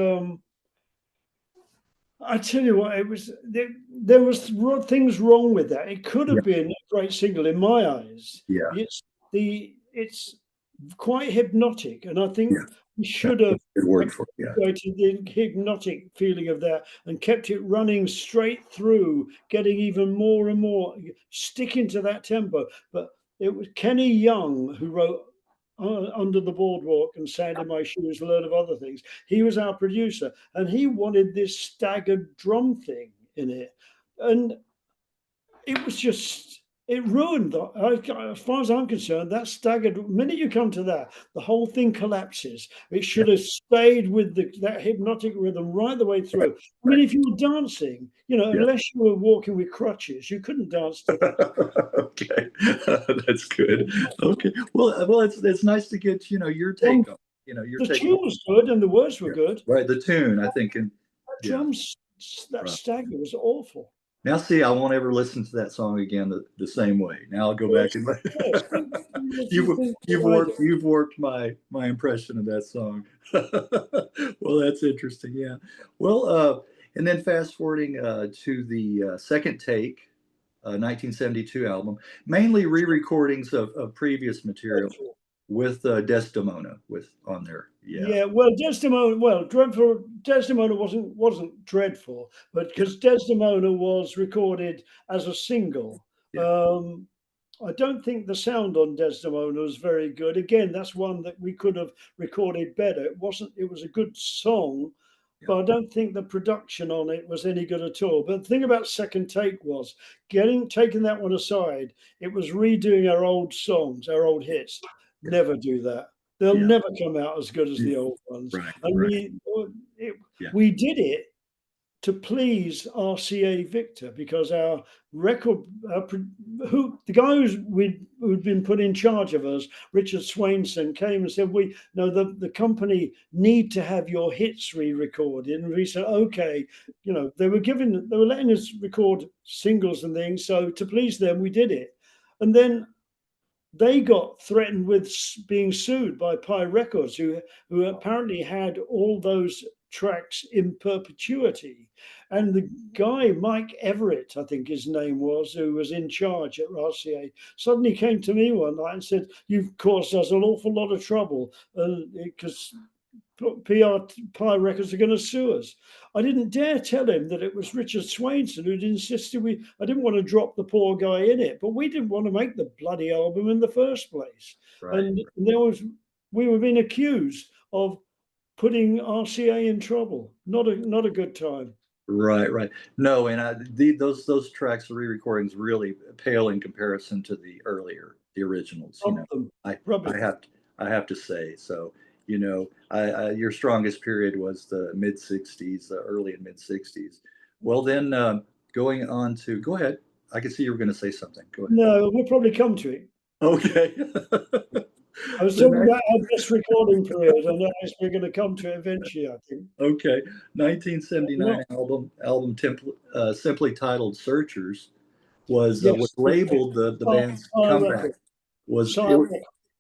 I tell you what, it was there was things wrong with that. It could Yeah, have been a great single in my eyes. yeah, It's quite hypnotic, and I yeah. think we That's should a have good word for it. Yeah. accentuated the hypnotic feeling of that and kept it running straight through, getting even more and more, sticking to that tempo. But it was Kenny Young who wrote Under the Boardwalk and Sand in My Shoes, a load of other things. He was our producer, and he wanted this staggered drum thing in it. And it was just it ruined as far as I'm concerned, that staggered the minute you come to that, the whole thing collapses. It Yeah, should have stayed with that hypnotic rhythm right the way right, through. I right. mean, if you were dancing, Yeah. unless you were walking with crutches, you couldn't dance to that. Okay, that's good. Okay, well, it's nice to get your Um, take on your the take on tune was good and the words were yeah, good. right. The tune, I think, and That yeah, that right. stagger was awful. Now, see, I won't ever listen to that song again the same way. Now I'll go back and Yes, what do you you've think you've I did? warped my impression of that song. Well, that's interesting. Yeah. Well, and then fast forwarding to the second take, 1972 album, mainly re-recordings of previous material with Desdemona with on there. Yeah. Yeah, well, Desdemona, Desdemona wasn't dreadful, but Yeah. because Desdemona was recorded as a single, Yeah. um, I don't think the sound on Desdemona was very good. Again, that's one that we could have recorded better. It wasn't. It was a good song, Yeah. but I don't think the production on it was any good at all. But the thing about Second Take was taking that one aside, it was redoing our old songs, our old hits. Yeah. Never do that. They'll Yeah. never come out as good as Yeah. the old ones. Right. And Right. it, Yeah. we did it to please RCA Victor because our record, the guy who'd been put in charge of us, Richard Swainson, came and said, "We no, the company need to have your hits re-recorded." And we said, "Okay." They were letting us record singles and things, so to please them, we did it. And then they got threatened with being sued by Pi Records, who apparently had all those tracks in perpetuity. And the guy, Mike Everett, I think his name was, who was in charge at RCA, suddenly came to me one night and said, "You've caused us an awful lot of trouble because Pi Records are going to sue us." I didn't dare tell him that it was Richard Swainson who'd insisted I didn't want to drop the poor guy in it, but we didn't want to make the bloody album in the first place. Right. And we were being accused of putting RCA in trouble. Not a good time. Right, right. No, and those tracks, the re-recordings, really pale in comparison to the originals. Dump them. I Rubbish. I have I have to say. So, your strongest period was the mid '60s, early and mid '60s. Well, then going on to go ahead. I can see you were going to say something. Go ahead. No, we'll probably come to it. Okay. I was The talking next, about our best recording period, and we're going to come to it eventually, I think. okay, 1979 No, album simply titled "Searchers." Was yes, labeled the band's our comeback. record. Was it, Sire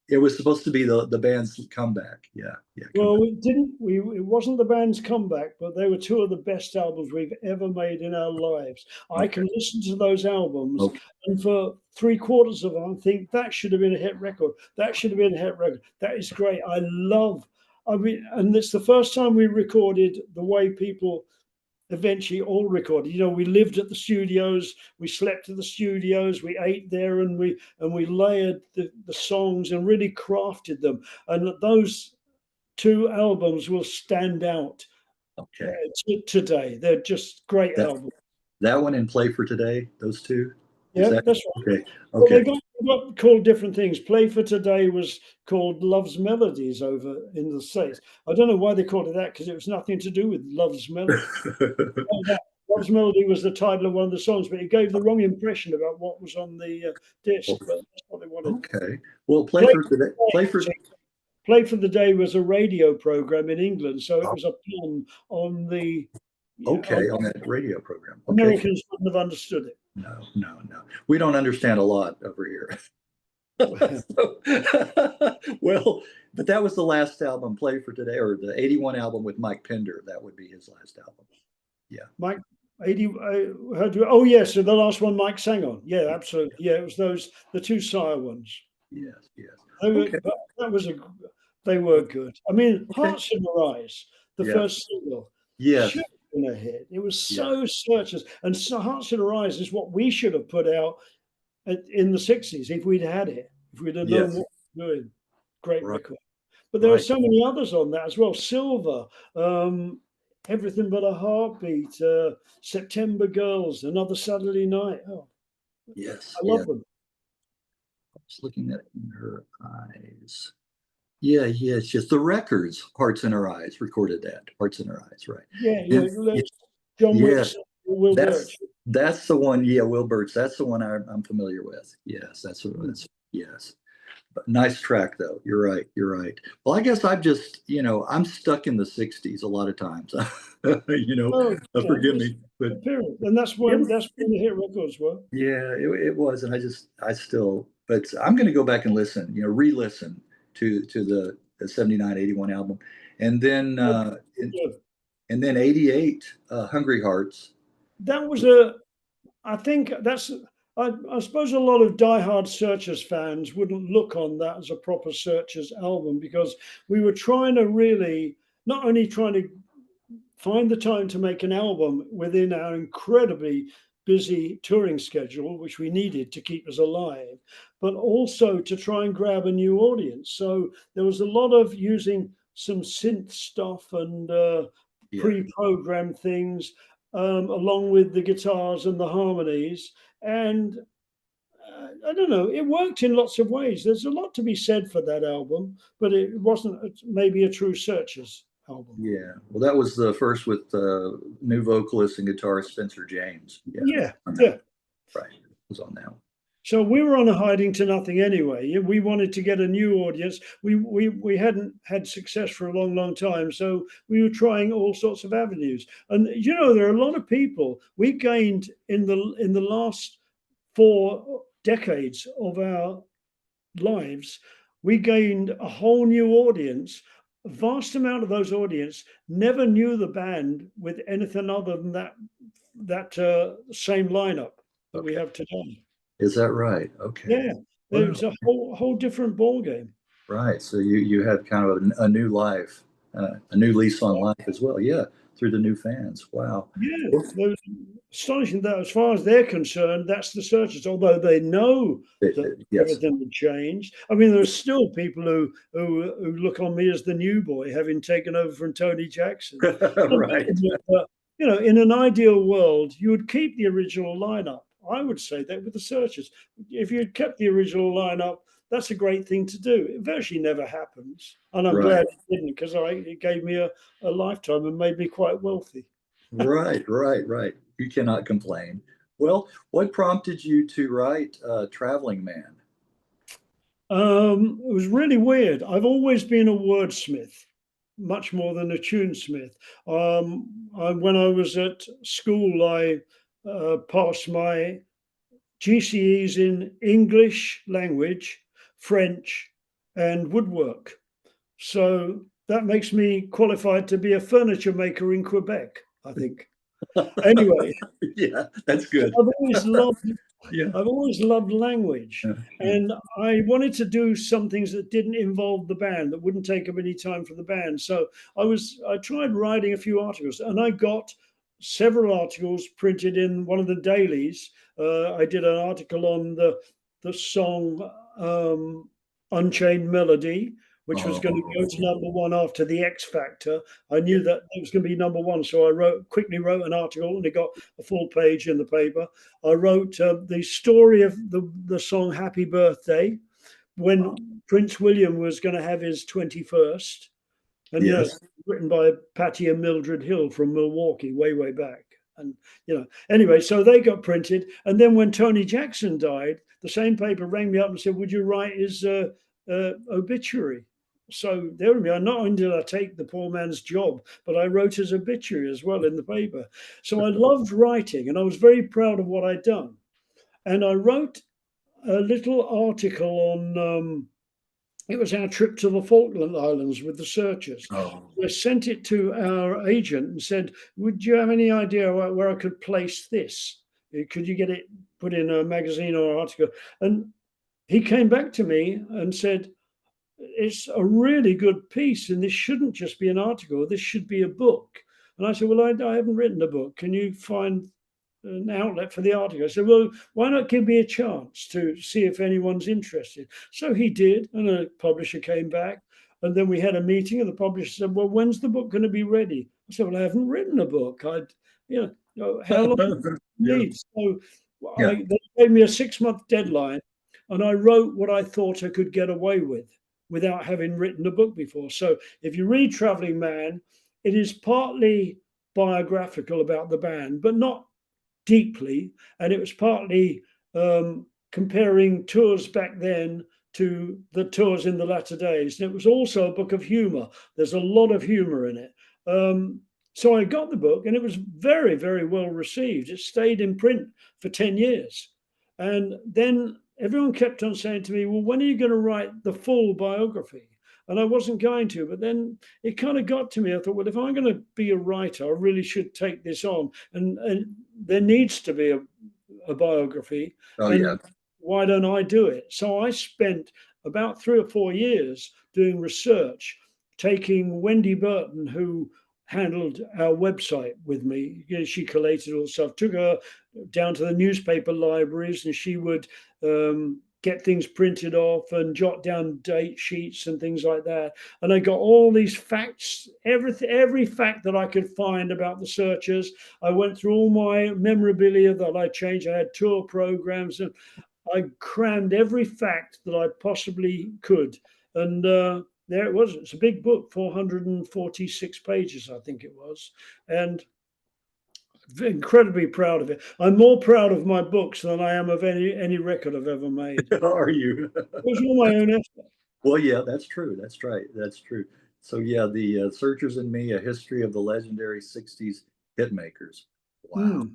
it was supposed to be the band's comeback. Yeah, yeah, Well, comeback. we didn't. It wasn't the band's comeback, but they were two of the best albums we've ever made in our lives. I Okay, can listen to those albums, okay, and for three quarters of them, I think that should have been a hit record. That should have been a hit record. That is great. I love. I mean, and it's the first time we recorded the way people eventually all recorded. We lived at the studios, we slept at the studios, we ate there, and we layered the songs and really crafted them. And those two albums will stand out okay. today. They're just great That albums. that one in play for today. Those two. Is Yeah, that that's right. okay? Well, Okay. they got called different things. Play for Today was called Love's Melodies over in the States. I don't know why they called it that because it was nothing to do with Love's Melody. Love's Melody was the title of one of the songs, but it gave the wrong impression about what was on the disc. Oh, But that's what they wanted. okay. Well, play Play for today. Play for. Play for the Day was a radio program in England, so it Oh, was a pun on the. Yeah, okay, on that radio program. Okay. Americans wouldn't have understood it. No, no, no. We don't understand a lot over here. So, well, but that was the last album Play for Today, or the 81 album with Mike Pender. That would be his last album. Yeah. Mike, 80, oh, yes, so the last one Mike sang on. Yeah, absolutely. Yeah, it was the two Sire ones. Yes, yes. They were, Okay. they were good. I mean, Okay. Hearts in Her Eyes, the Yeah. first single, Yes. should have been a hit. It was Yeah. so searchers. And so Hearts in Her Eyes is what we should have put out in the 60s if we'd had it, if we'd have known Yes. what we were doing. Great Right. record. But there are Right. so many others on that as well. Silver, Everything But a Heartbeat, September Girls, Another Saturday Night. Oh, Yes. I love Yes. them. Just looking at In Her Eyes. Yeah, yeah, it's just the records, Hearts in Her Eyes, recorded that. Hearts in Her Eyes, right. Yeah, And John yeah, Wilkes, Will Birch. that's the one. Yeah, Will Birch. That's the one I'm familiar with. Yes, that's yes. But nice track though. You're right. You're right. Well, I guess I'm just, I'm stuck in the 60s a lot of times. Oh, yeah, Forgive me, but and that's it when was, the hit records were. yeah, it was, and I still, but I'm going to go back and listen, re-listen to the 79, 81 album, and then Yeah. and then 88, Hungry Hearts. That was I think that's. I suppose a lot of diehard Searchers fans wouldn't look on that as a proper Searchers album because we were trying to really not only trying to find the time to make an album within our incredibly busy touring schedule, which we needed to keep us alive, but also to try and grab a new audience. So there was a lot of using some synth stuff and Yeah. pre-programmed things along with the guitars and the harmonies. And I don't know, it worked in lots of ways. There's a lot to be said for that album, but it wasn't maybe a true Searchers album. Yeah, well, that was the first with new vocalist and guitarist Spencer James. Yeah. Right, it was on that one. So we were on a Hiding to Nothing anyway. We wanted to get a new audience. We hadn't had success for a long, long time, so we were trying all sorts of avenues. And there are a lot of people we gained in the last 4 decades of our lives. We gained a whole new audience. A vast amount of those audience never knew the band with anything other than that same lineup that we have today. Is that right? Okay. Yeah, there's a whole different ball game. Right. So you had kind of a new life, a new lease on life as well. Yeah, through the new fans. Wow. Yeah, it was astonishing that as far as they're concerned, that's the Searchers. Although they know that everything had changed. I mean, there are still people who look on me as the new boy, having taken over from Tony Jackson. Right. In an ideal world, you would keep the original lineup. I would say that with the Searchers, if you'd kept the original lineup, that's a great thing to do. It virtually never happens, and I'm glad it didn't because it gave me a lifetime and made me quite wealthy. Right. You cannot complain. Well, what prompted you to write Traveling Man? It was really weird. I've always been a wordsmith, much more than a tunesmith. When I was at school, I passed my GCEs in English language, French, and woodwork. So that makes me qualified to be a furniture maker in Quebec, I think. Anyway. Yeah, that's good. I've always loved language, and I wanted to do some things that didn't involve the band, that wouldn't take up any time for the band. So I tried writing a few articles, and I got several articles printed in one of the dailies. I did an article on the song Unchained Melody, which was going to go to #1 after the X Factor. I knew that it was going to be #1, so I quickly wrote an article, and it got a full page in the paper. I wrote the story of the song Happy Birthday, when Prince William was going to have his 21st. And written by Patty and Mildred Hill from Milwaukee, way back. And anyway, so they got printed. And then when Tony Jackson died, the same paper rang me up and said, "Would you write his obituary?" So there we are. Not only did I take the poor man's job, but I wrote his obituary as well in the paper. So I loved writing, and I was very proud of what I'd done. And I wrote a little article on. It was our trip to the Falkland Islands with the searchers. Oh, I sent it to our agent and said, "Would you have any idea where I could place this? Could you get it put in a magazine or article?" And he came back to me and said, "It's a really good piece, and this shouldn't just be an article. This should be a book." And I said, "Well, I haven't written a book. Can you find an outlet for the article?" I said, "Well, why not give me a chance to see if anyone's interested?" So he did, and a publisher came back. And then we had a meeting, and the publisher said, "Well, when's the book going to be ready?" I said, "Well, I haven't written a book. How long do you yeah, need?" So yeah. they gave me a 6-month deadline, and I wrote what I thought I could get away with without having written a book before. So if you read Traveling Man, it is partly biographical about the band, but not deeply. And it was partly comparing tours back then to the tours in the latter days. And it was also a book of humor. There's a lot of humor in it. So I got the book, and it was very, very well received. It stayed in print for 10 years. And then everyone kept on saying to me, "Well, when are you going to write the full biography?" And I wasn't going to, but then it kind of got to me. I thought, well, if I'm going to be a writer, I really should take this on. And there needs to be a biography. Oh, yeah. And why don't I do it? So I spent about 3 or 4 years doing research, taking Wendy Burton, who handled our website with me. She collated all the stuff, took her down to the newspaper libraries, and she would get things printed off and jot down date sheets and things like that. And I got all these facts, every fact that I could find about the searchers. I went through all my memorabilia that I changed. I had tour programs, and I crammed every fact that I possibly could. And there it was. It's a big book, 446 pages, I think it was. And incredibly proud of it. I'm more proud of my books than I am of any record I've ever made. It Are you? was all my own effort. Well, yeah, that's true. That's right. That's true. So, yeah, the Searchers and Me, A History of the Legendary 60s Hitmakers. Wow. Mm,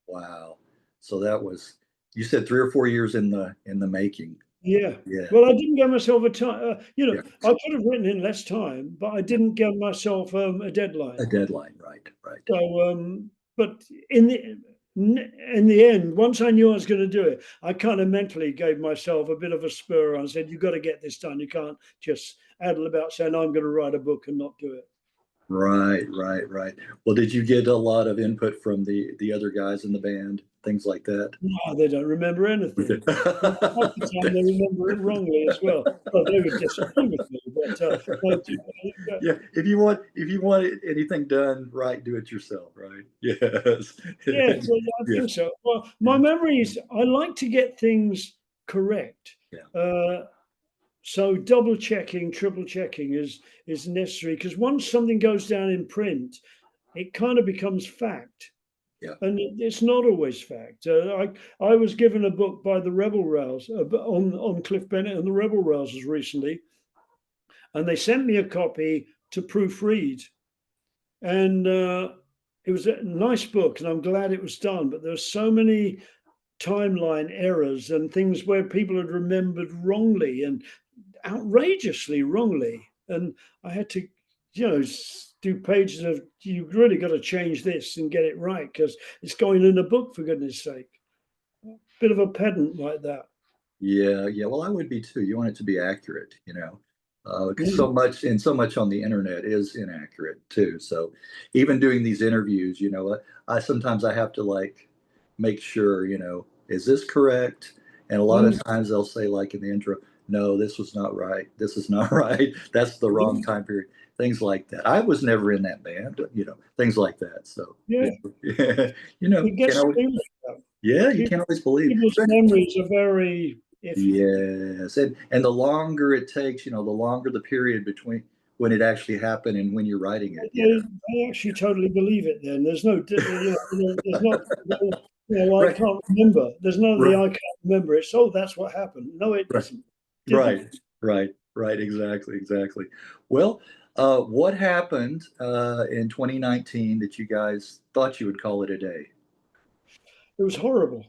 Wow. So that was, you said 3 or 4 years in the making. yeah. Yeah. Well, I didn't give myself a time. Yeah. I could have written in less time, but I didn't give myself a deadline. A deadline. Right. Right. So, but in the end, once I knew I was going to do it, I kind of mentally gave myself a bit of a spur and said, "You've got to get this done. You can't just addle about saying I'm going to write a book and not do it." Right. Right. Right. Well, did you get a lot of input from the other guys in the band, things like that? No, they don't remember anything. And half the time they remember it wrongly as well. Well, they would disagree with me, but Yeah, if you want anything done right, do it yourself, right? Yes. yeah, well, I Yeah, think so. Well, my yeah, memory is I like to get things correct. yeah, So double checking, triple checking is necessary, because once something goes down in print, it kind of becomes fact. yeah. And it's not always fact. I was given a book by the Rebel Rouse on Cliff Bennett and the Rebel Rousers recently, and they sent me a copy to proofread. And it was a nice book, and I'm glad it was done. But there's so many timeline errors and things where people had remembered wrongly and outrageously wrongly. And I had to, do pages of, "You've really got to change this and get it right because it's going in a book, for goodness sake." Bit of a pedant like that. Yeah, yeah. Well, I would be too. You want it to be accurate, because Mm, so much on the internet is inaccurate too. So even doing these interviews, I sometimes I have to like make sure, is this correct? And a lot of mm, times they'll say like in the intro, no, this was not right. This is not right. That's the wrong mm. time period. Things like that. I was never in that band, things like that. So Yeah, yeah, yeah, it can't gets always, things like that. yeah, you People, can't always believe. people's memories are very iffy. Yes, and the longer it takes, the longer the period between when it actually happened and when you're writing it. Yeah. They actually totally believe it. Then there's no, there's not, I Right. can't remember. There's none of the Right. I can't remember. It's that's what happened. No, it Right. doesn't. Right. Right. Right. Exactly. Exactly. Well, what happened in 2019 that you guys thought you would call it a day? It was horrible.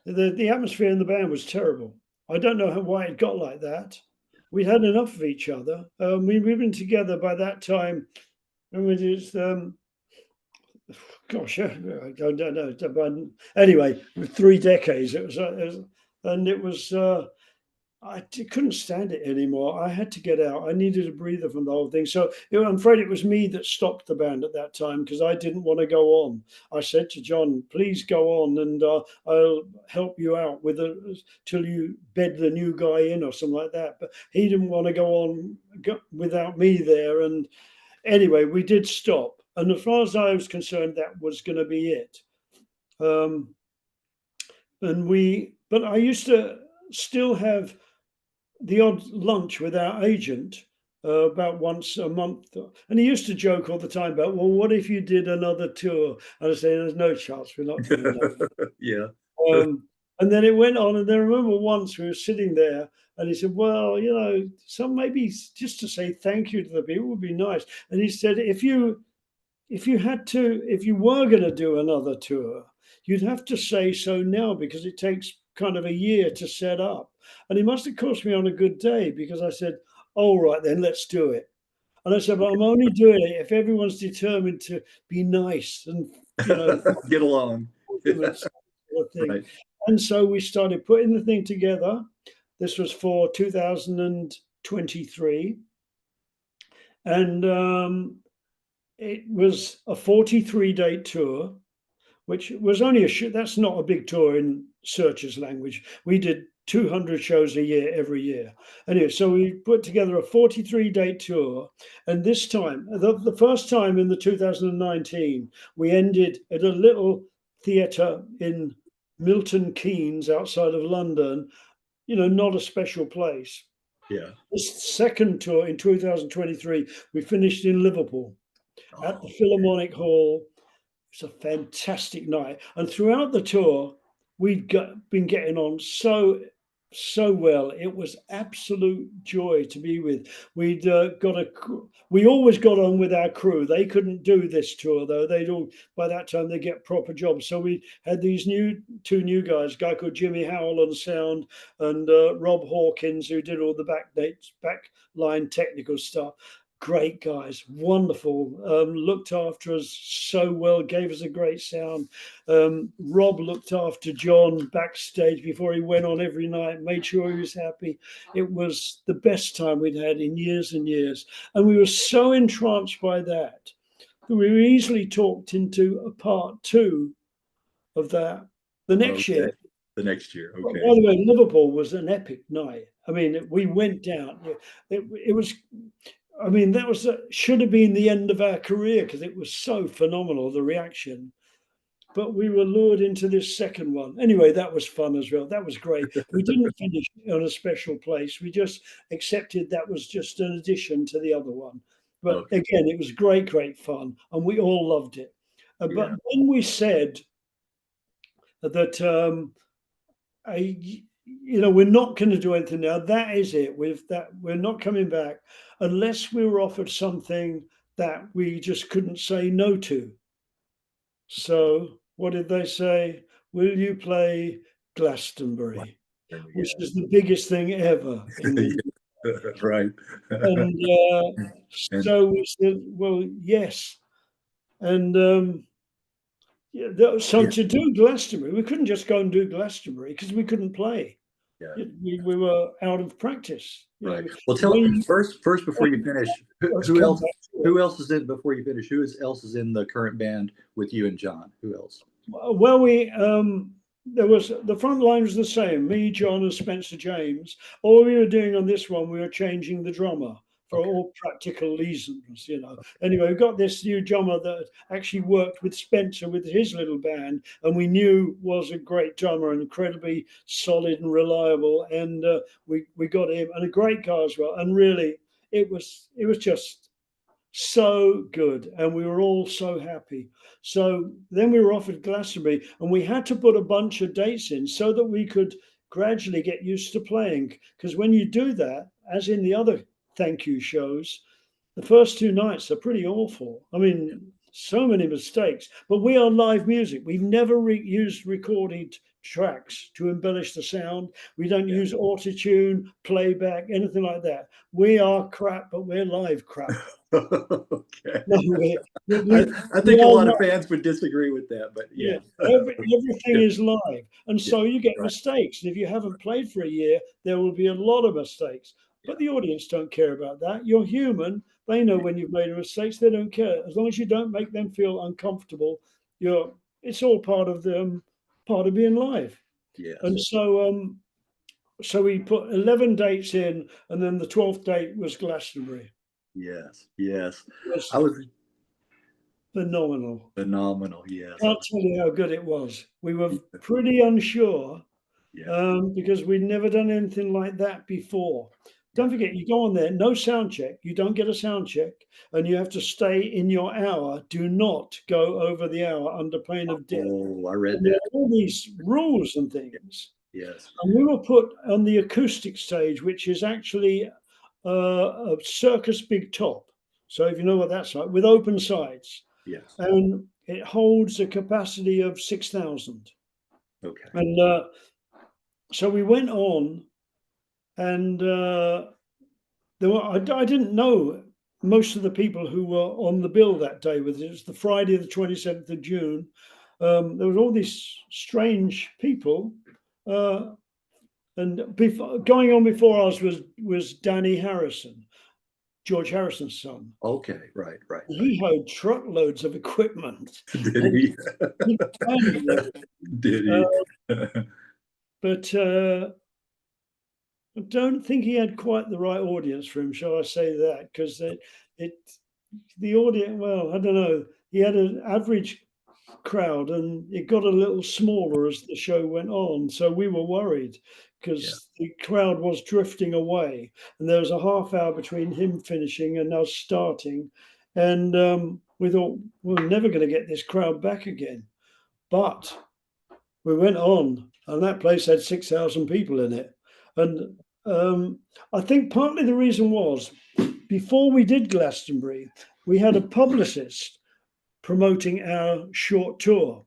The atmosphere in the band was terrible. I don't know why it got like that. We'd had enough of each other. We'd been together by that time. And we just, gosh, I don't know. But anyway, 3 decades. And it was. Couldn't stand it anymore. I had to get out. I needed a breather from the whole thing. So I'm afraid it was me that stopped the band at that time because I didn't want to go on. I said to John, "Please go on, and I'll help you out with it till you bed the new guy in or something like that." But he didn't want to go on without me there. And anyway, we did stop. And as far as I was concerned, that was going to be it. But I used to still have the odd lunch with our agent about once a month. And he used to joke all the time about, well, what if you did another tour? And I say, there's no chance we're not doing that. Yeah. And then it went on. And then I remember once we were sitting there and he said, well, some maybe just to say thank you to the people would be nice. And he said, if you were going to do another tour, you'd have to say so now because it takes kind of a year to set up. And he must have caught me on a good day because I said, all right, then let's do it. And I said, but I'm only doing it if everyone's determined to be nice and, Get along. sort of thing. Right. And so we started putting the thing together. This was for 2023. And it was a 43-day tour, which was only that's not a big tour in Searchers language. We did 200 shows a year every year. Anyway, so we put together a 43-day tour. And this time, the first time in the 2019, we ended at a little theatre in Milton Keynes outside of London, not a special place. Yeah. This second tour in 2023, we finished in Liverpool at the Philharmonic Hall. It's a fantastic night. And throughout the tour, we'd been getting on so well. It was absolute joy to be with. We always got on with our crew. They couldn't do this tour though. By that time they get proper jobs. So we had these two new guys, a guy called Jimmy Howell on sound, and Rob Hawkins, who did all the backline technical stuff. Great guys, wonderful, looked after us so well, gave us a great sound. Rob looked after John backstage before he went on every night, made sure he was happy. It was the best time we'd had in years and years. And we were so entranced by that we were easily talked into a part 2 of that the next year. The next year, okay. By the way, Liverpool was an epic night. I mean, we went down. It was... I mean, that should have been the end of our career because it was so phenomenal, the reaction. But we were lured into this second one. Anyway, that was fun as well. That was great. We didn't finish on a special place. We just accepted that was just an addition to the other one. But again, it was great, great fun. And we all loved it. But when we said that, we're not going to do anything now. That is it. We're not coming back unless we were offered something that we just couldn't say no to. So what did they say? Will you play Glastonbury? Which is the biggest thing ever. Right. And so we said, well, yes. And to do Glastonbury, we couldn't just go and do Glastonbury because we couldn't play. Yeah. We were out of practice. Right. Well, tell me first before you finish, who else is in before you finish? Who else is in the current band with you and John? Who else? Well, there was the front line was the same. Me, John, and Spencer James. All we were doing on this one, we were changing the drummer for all practical reasons, Anyway, we got this new drummer that actually worked with Spencer with his little band, and we knew was a great drummer and incredibly solid and reliable. And we got him, and a great guy as well. And really, it was just so good, and we were all so happy. So then we were offered Glastonbury, and we had to put a bunch of dates in so that we could gradually get used to playing. Because when you do that, as in the other thank you shows, the first two nights are pretty awful. I mean, so many mistakes. But we are live music. We've never used recorded tracks to embellish the sound. We don't use autotune, playback, anything like that. We are crap, but we're live crap. Okay. No, I think a lot of fans would disagree with that, but yeah. everything is live, and Yeah, so you get right. mistakes. And if you haven't played for a year, there will be a lot of mistakes. But the audience don't care about that. You're human. They know when you've made mistakes. They don't care as long as you don't make them feel uncomfortable. It's all part of part of being live. Yes. And so we put 11 dates in, and then the 12th date was Glastonbury. Yes. Yes. It was I was phenomenal. phenomenal. Yes. Can't tell you how good it was. We were pretty unsure Yeah. because we'd never done anything like that before. Don't forget, you go on there, no sound check. You don't get a sound check, and you have to stay in your hour. Do not go over the hour under pain of death. Oh, I read And there that. are all these rules and things. Yes. And we were put on the acoustic stage, which is actually a circus big top. So if you know what that's like, with open sides, Yes. and it holds a capacity of 6,000. Okay. And so we went on, and I didn't know most of the people who were on the bill that day. With it was the Friday, the 27th of June. There was all these strange people, and going on before us was Danny Harrison, George Harrison's son. Okay. Right. Right. He had truckloads of equipment. Did he? Did he? But I don't think he had quite the right audience for him, shall I say that? Because the audience, well, I don't know. He had an average crowd, and it got a little smaller as the show went on. So we were worried because the crowd was drifting away, and there was a half hour between him finishing and us starting, and we thought we're never going to get this crowd back again. But we went on, and that place had 6,000 people in it. And I think partly the reason was before we did Glastonbury, we had a publicist promoting our short tour.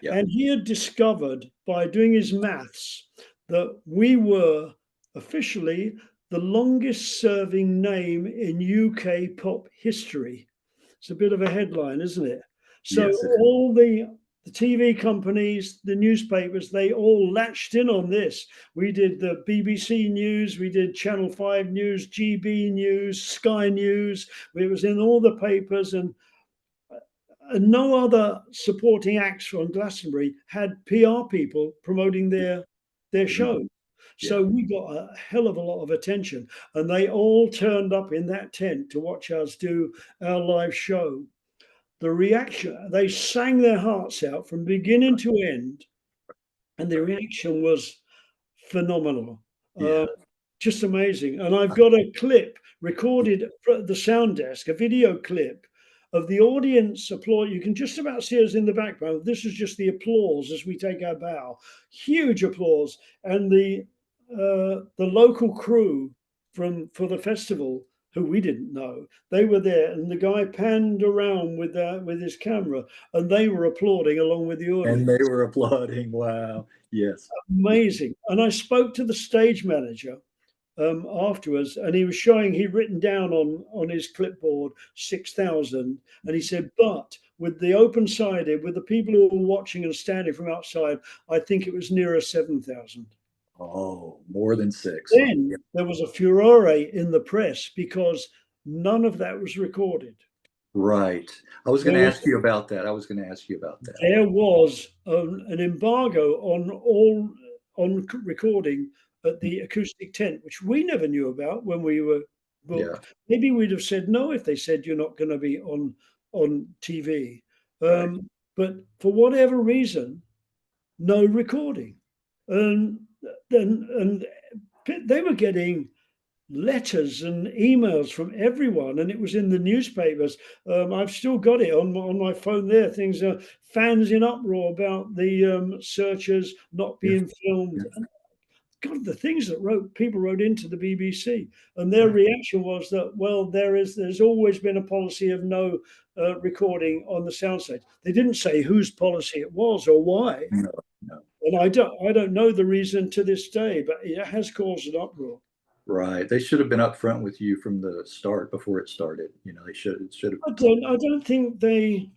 Yeah. And he had discovered by doing his maths that we were officially the longest serving name in UK pop history. It's a bit of a headline, isn't it? So Yes, it is. all the TV companies, the newspapers, they all latched in on this. We did the BBC News, we did Channel 5 News, GB News, Sky News. It was in all the papers, and no other supporting acts on Glastonbury had PR people promoting their show. So we got a hell of a lot of attention, and they all turned up in that tent to watch us do our live show. The reaction, they sang their hearts out from beginning to end, and the reaction was phenomenal. Yeah. Just amazing. And I've got a clip recorded at the sound desk, a video clip of the audience applaud. You can just about see us in the background. This is just the applause as we take our bow. Huge applause. And the local crew for the festival, who we didn't know, they were there, and the guy panned around with his camera, and they were applauding along with the audience. And they were applauding. Wow. Yes. Amazing. And I spoke to the stage manager afterwards, and he was showing, he'd written down on his clipboard 6,000, and he said, but with the open sided, with the people who were watching and standing from outside, I think it was nearer 7,000. Oh, more than 6. Then there was a furore in the press because none of that was recorded. Right. I was going to ask you about that. There was an embargo on recording at the acoustic tent, which we never knew about when we were booked. Yeah. Maybe we'd have said no if they said you're not going to be on TV. Right. But for whatever reason, no recording. And they were getting letters and emails from everyone, and it was in the newspapers. I've still got it on my phone there. Things are fans in uproar about the searchers not Yes. being filmed. Yes. And God, the things that people wrote into the BBC, and their Right. reaction was that, well, there's always been a policy of no recording on the soundstage. They didn't say whose policy it was or why, No. No. and I don't know the reason to this day, but it has caused an uproar. Right. They should have been upfront with you from the start before it started. You know, they should have. I don't think they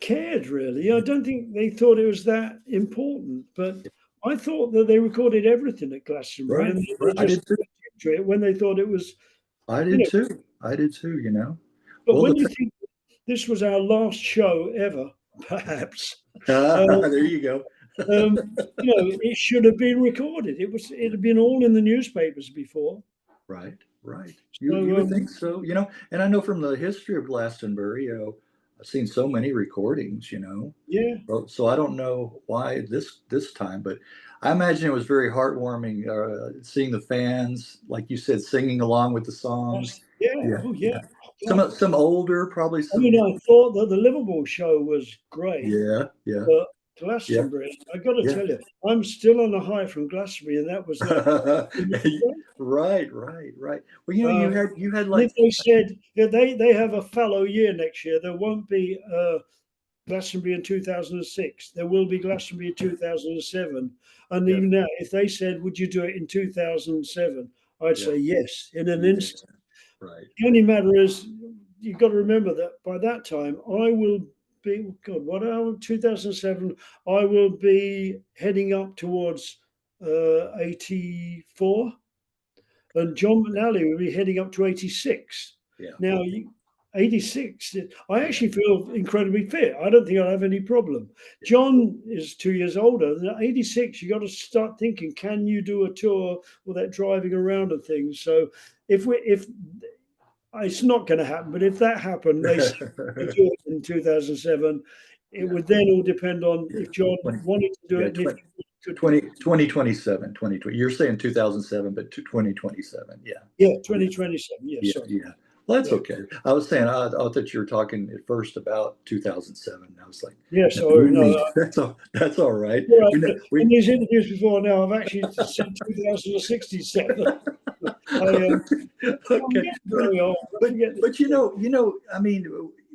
cared really. I don't think they thought it was that important. But I thought that they recorded everything at Glastonbury, Right. and they Right. I just did too. to it when they thought it was, I you did know. too. I did too. You know. But Well, when you think this was our last show ever, perhaps, uh, there you go. it should have been recorded. It had been all in the newspapers before. Right, right. So You would think so, you know. And I know from the history of Glastonbury, I've seen so many recordings, you know. yeah, So I don't know why this time, but I imagine it was very heartwarming seeing the fans, like you said, singing along with the songs. yeah, Yeah, oh yeah. yeah. God. Some older, probably I some. mean, I thought that the Liverpool show was great. Yeah, yeah, But yeah, Glastonbury, I got to yeah. tell you, I'm still on a high from Glastonbury, and that was Right, right, right. Well, you know, um, you had and if like. they said they have a fallow year next year, there won't be Glastonbury in 2006. There will be Glastonbury in 2007. And Yeah, even now, if they said, "Would you do it in 2007?" I'd yeah, say yes in an yeah. instant. Right. The only matter is, you've got to remember that by that time, I will be, God, what are 2007? I will be heading up towards 84, and John McNally will be heading up to 86. Yeah, Now, 86, I yeah. actually feel incredibly fit. I don't think I'll have any problem. John is 2 years older. And at 86, you got to start thinking, can you do a tour or that driving around and things? So if it's not going to happen, but if that happened, they said they do it in 2007. It Yeah, would then all depend on yeah. if John 20, wanted to do yeah, it and if 20, he could do 20, it. 2027, 2020. You're saying 2007, but to 2027. Yeah, Yeah, yeah, 2027. Yeah, yeah, sorry. yeah. Well, that's Yeah, okay. I was saying, I thought you were talking at first about 2007. I was like, yeah. no, Sorry, no. that's all right. Right. We know, In we, these interviews before now, I've actually said 2067. I'm okay. getting very old. I But, forget this but thing. I mean,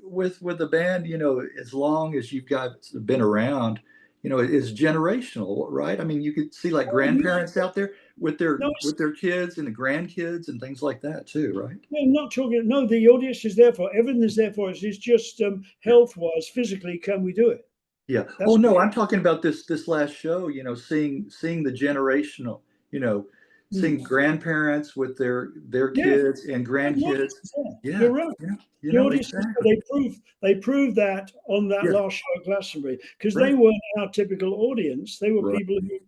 with the band, as long as you've guys been around, it's generational, right? I mean, you could see like Oh, yeah. grandparents out there with their No, with their kids and the grandkids and things like that too, right? I'm not talking. No, the audience is there for everything is there for us. It's just Yeah. health wise, physically, can we do it? Yeah. Oh That's no, what. I'm talking about this last show, seeing the generational, Hmm. seeing grandparents with their Yeah, kids and the grandkids. audience is there. Yeah, You're right. yeah, The audience is exactly. there. They proved that on that Yeah, last show at Glastonbury because they right. weren't our typical audience. They were Right. people who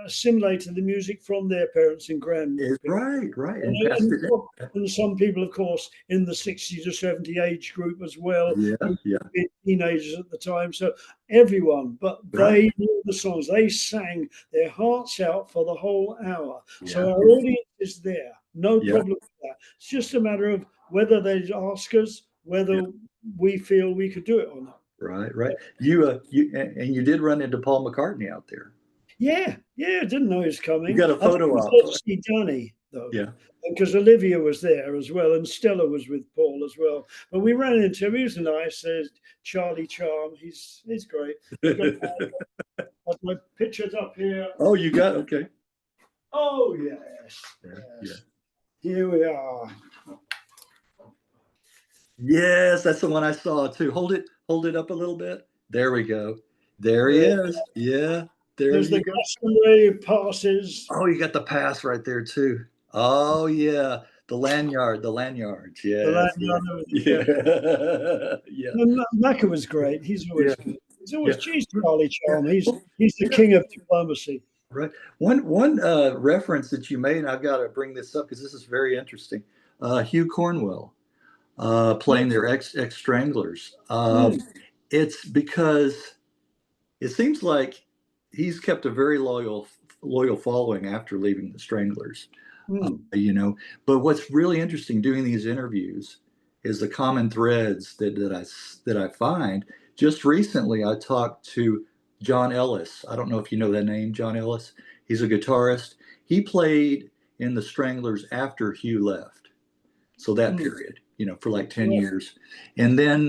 assimilated the music from their parents and grandparents. Right, right. And And, passed and, it. and some people, of course, in the 60 to 70 age group as well, Yeah, who yeah. were teenagers at the time. So everyone, but Right. they knew the songs. They sang their hearts out for the whole hour. So Yeah, our audience is there. No yeah, problem with that. It's just a matter of whether they ask us yeah. whether we feel we could do it or not. Right, right. You you did run into Paul McCartney out there. Yeah, yeah, I didn't know he was You coming. got a I think photo we op. thought to see Danny though, Yeah. because Olivia was there as well, and Stella was with Paul as well. But we ran into him. He was nice. There's Charlie Charm. He's great. I've got my pictures up here. Oh, you got okay. Oh yes, Yeah, yeah. yes. Here we are. Yes, that's the one I saw too. Hold it up a little bit. There we go. There he Yeah. is. Yeah, there There's you the go. Glastonbury passes. Oh, you got the pass right there too. Oh yeah, the lanyards. The Yes, lanyard yes. over the yeah. Yeah, yeah, And Macca was great. He's yeah, always good. He's yeah, always geez, Charlie yeah. Charm. He's Well, he's the yeah, king of diplomacy. right. One reference that you made, and I've got to bring this up because this is very interesting. Hugh Cornwell playing Yes. their ex Stranglers. Mm. It's because it seems like he's kept a very loyal following after leaving the Stranglers. Mm. you know. But what's really interesting doing these interviews is the common threads that I find. Just recently, I talked to John Ellis. I don't know if you know that name, John Ellis. He's a guitarist. He played in the Stranglers after Hugh left, so that Mm. period, for like 10 Yeah. years. And then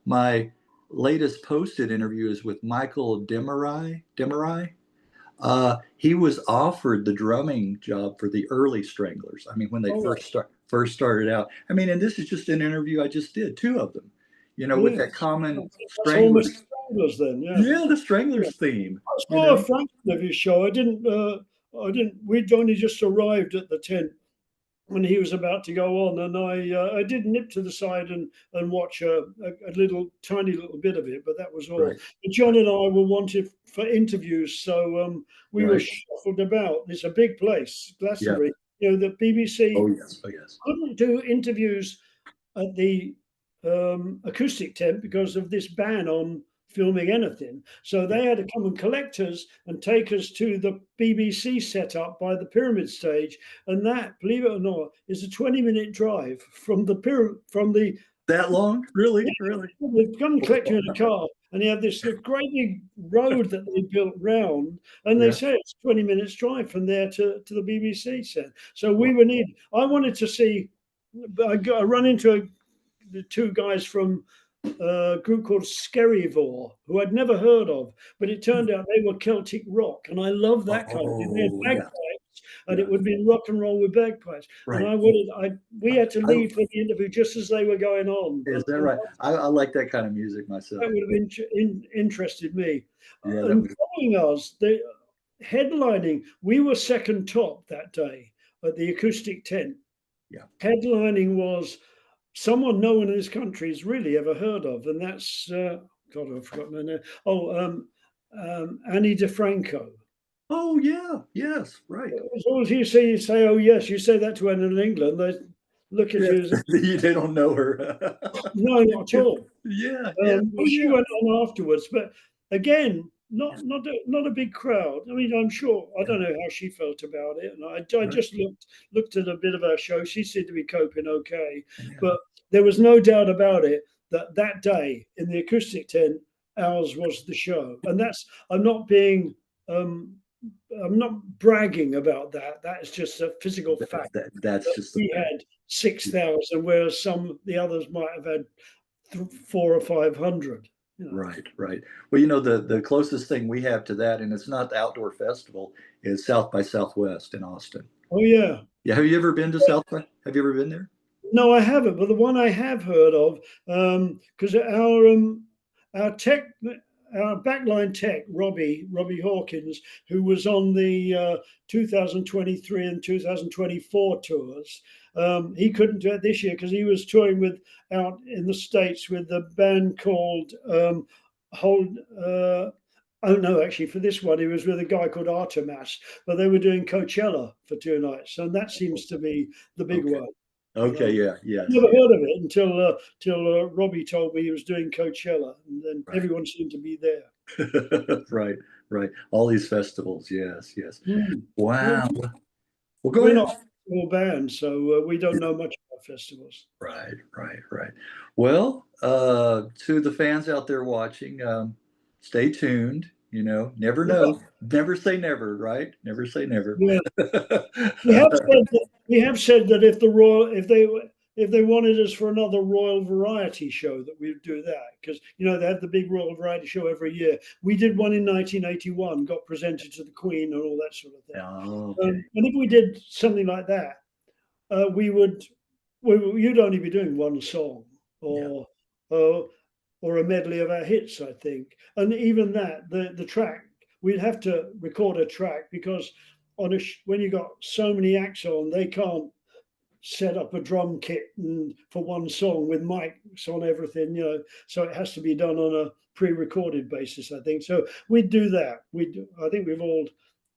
my latest posted interview is with Michael Demery. He was offered the drumming job for the early Stranglers. I mean, when they All right. first started out. I mean, and this is just an interview I just did, two of them. With Yeah. that common That's almost Stranglers. Stranglers then. Yeah. Yeah, the Yeah. Stranglers theme. I You saw a know. fraction of his show. I didn't. We'd only just arrived at the tent when he was about to go on, and I did nip to the side and watch a little tiny little bit of it, but that was all. Right. But John and I were wanted for interviews, so we were Right. shuffled about. It's a big place, Yeah. Glastonbury. The BBC Oh yes. Oh yes. couldn't do interviews at the acoustic tent because of this ban on filming anything. So they had to come and collect us and take us to the BBC setup by the pyramid stage. And that, believe it or not, is a 20-minute drive from the That long? Really? yeah, Really? they come and collect you in a car, and you have this great big road that they built round, and they Yeah. say it's 20 minutes drive from there to the BBC set. So we Wow. were needed. I wanted to see. I run into the two guys from a group called Skerryvore, who I'd never heard of, but it turned out they were Celtic rock, and I love that kind of thing. They had Oh yeah. bagpipes, and Yeah. it would be rock and roll with bagpipes. And Right. we had to I, leave for the interview just as they were going on. is that And right? I like that kind of music myself. that would have interested me. Yeah, that And would. following us, the headlining, we were second top that day at the acoustic tent. Yeah. Headlining was someone no one in this country has really ever heard of, and that's God, I've forgotten her name. Oh, Annie DeFranco. Oh yeah. Yes. Right. As long as you say, oh yes, you say that to anyone in England, they look at Yeah. you as They don't know her. no, not at all. Yeah. Yeah. Oh She yeah. went on afterwards, but again, not a big crowd. I mean, I'm sure I don't know how she felt about it, and I Right. just looked at a bit of her show. She seemed to be coping okay, Yeah. but there was no doubt about it that that day in the acoustic tent, ours was the show, and that's um, I'm not bragging about that. That is just a physical fact That's that just the we fact. had 6,000, whereas the others might have had four or 500. Right. Right. Well, the closest thing we have to that, and it's not the outdoor festival, is South by Southwest in Austin. Oh yeah. Yeah. Have you ever been to South by? Have you ever been there? No, I haven't, but the one I have heard of, because our tech, our backline tech, Robbie Hawkins, who was on the 2023 and 2024 tours, he couldn't do it this year because he was touring out in the States with a band called Hold. Oh no, actually, for this one, he was with a guy called Artemas, but they were doing Coachella for 2 nights, and that seems to be the big Okay. one. Okay. Yeah. Yes. Never heard of it until Robbie told me he was doing Coachella, and then Right. everyone seemed to be there. Right. Right. All these festivals. Yes. Yes. Mm. Wow. Well, go We're ahead. not a small band, so we don't know much about festivals. Right, right, right. Well, to the fans out there watching, stay tuned. Never Yeah, know. Never say never, right? Never say never. yeah. We have said that if they wanted us for another Royal Variety show, that we'd do that because they have the big Royal Variety show every year. We did one in 1981, got presented to the Queen and all that sort of thing. Oh, okay. And if we did something like that, you'd only be doing one song or a medley of our hits, I think. And even that, the track, we'd have to record a track because when you got so many acts on, they can't set up a drum kit for one song with mics on everything, So it has to be done on a pre-recorded basis, I think. So we'd do that. I think we've all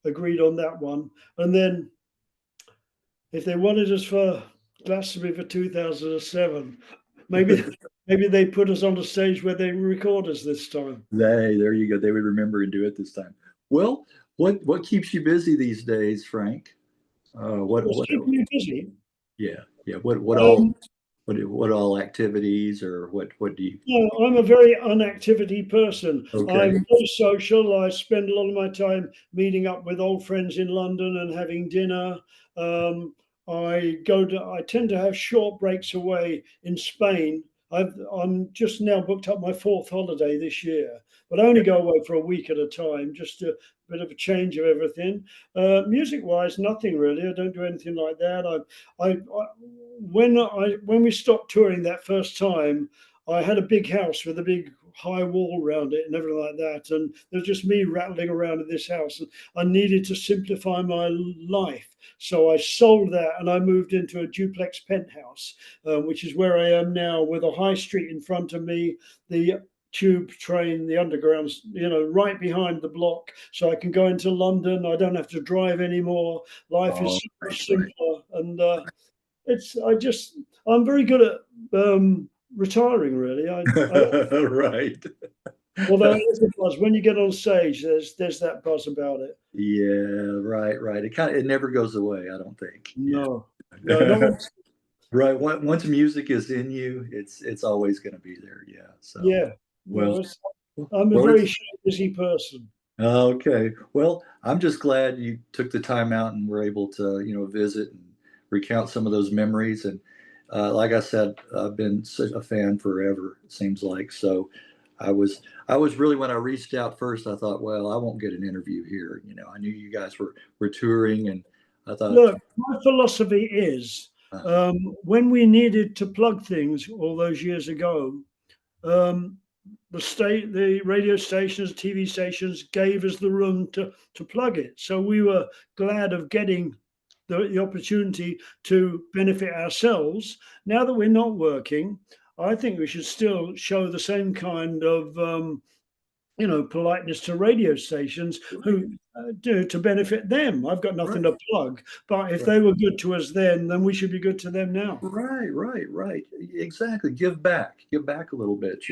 agreed on that one. And then if they wanted us for Glastonbury for 2007, maybe they put us on a stage where they record us this time. There you go. They would remember and do it this time. Well, what keeps you busy these days, Frank? It's what? keeping me busy. Yeah, yeah. Um, What all activities or what do you? No, I'm a very unactivity person. Okay. I'm very social. I spend a lot of my time meeting up with old friends in London and having dinner. Um, I tend to have short breaks away in Spain. I'm just now booked up my fourth holiday this year, but I only go away for a week at a time, just a bit of a change of everything. Music wise, nothing really. I don't do anything like that. When we stopped touring that first time, I had a big house with a big high wall around it and everything like that. And there was just me rattling around in this house. And I needed to simplify my life. So I sold that and I moved into a duplex penthouse, which is where I am now, with a high street in front of me, the tube train, the underground, right behind the block. So I can go into London. I don't have to drive anymore. Life is Oh, so right, much right. simpler. And I'm very good at retiring. Really, I Right. although it is a buzz when you get on stage. There's that buzz about it. Yeah, right, right. It never goes away, I don't think. No, no, not Yeah. when, Right. Once music is in you, it's always going to be there. Yeah. So, yeah, well, no. I'm a well, very it's busy person. okay. Well, I'm just glad you took the time out and were able to, visit and recount some of those memories. And like I said, I've been such a fan forever, it seems like. So I was, I was really, when I reached out first, I thought, well, I won't get an interview here. I knew you guys were touring, and I thought, Look, my philosophy is, uh, when we needed to plug things all those years ago, um, the radio stations, TV stations gave us the room to plug it. So we were glad of getting the opportunity to benefit ourselves. Now that we're not working, I think we should still show the same kind of politeness to radio stations who do to benefit them. I've got nothing right, to plug, but if right. they were good to us then we should be good to them now. Right, right, right. Exactly. Give back a little bit.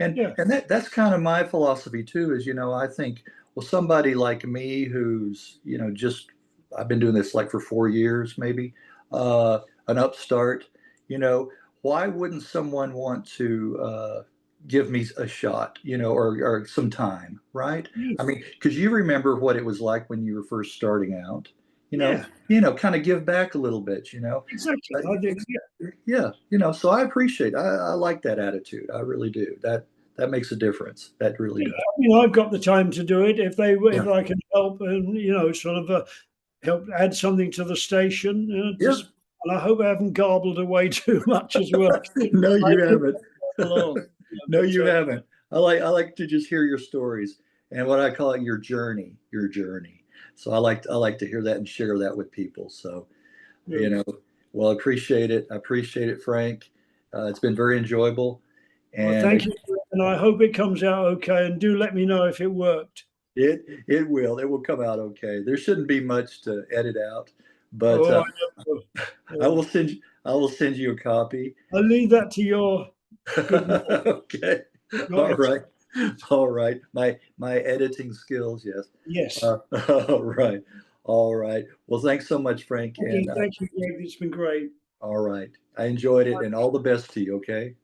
And Yeah. and that's kind of my philosophy too, is, I think, well, somebody like me who's, just I've been doing this like for 4 years, maybe, an upstart, you know, why wouldn't someone want to give me a shot, or some time, right? I Yes. mean, because you remember what it was like when you were first starting out, you know, Yeah. kind of give back a little bit. Exactly. Uh, I think. Yeah. yeah, so I appreciate, I like that attitude. I really do. That makes a difference. That really Yeah. does. I've got the time to do it. If Yeah. I can help and sort of help add something to the station, Yeah. just and I hope I haven't garbled away too much as well. No, I you do haven't. along. No, you haven't. I like to just hear your stories and what I call it your journey. So I like to hear that and share that with people. So, you Yeah. know, well, I appreciate it. I appreciate it, Frank. It's been very enjoyable. Well, And thank you, and I hope it comes out okay. And do let me know if it worked. it will come out okay. There shouldn't be much to edit out, but Oh, I know. Yeah. I will send you a copy. I'll leave that to your goodness, Okay. your All ex- right. All right. My editing skills, yes. yes. All right. All right. Well, thanks so much, Frank. Okay, And thank you, Greg. It's been great. all right. I enjoyed it, and all the best to you, okay?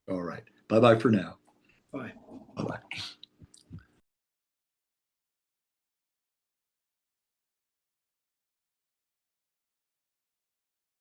All right. Bye bye for now. Bye.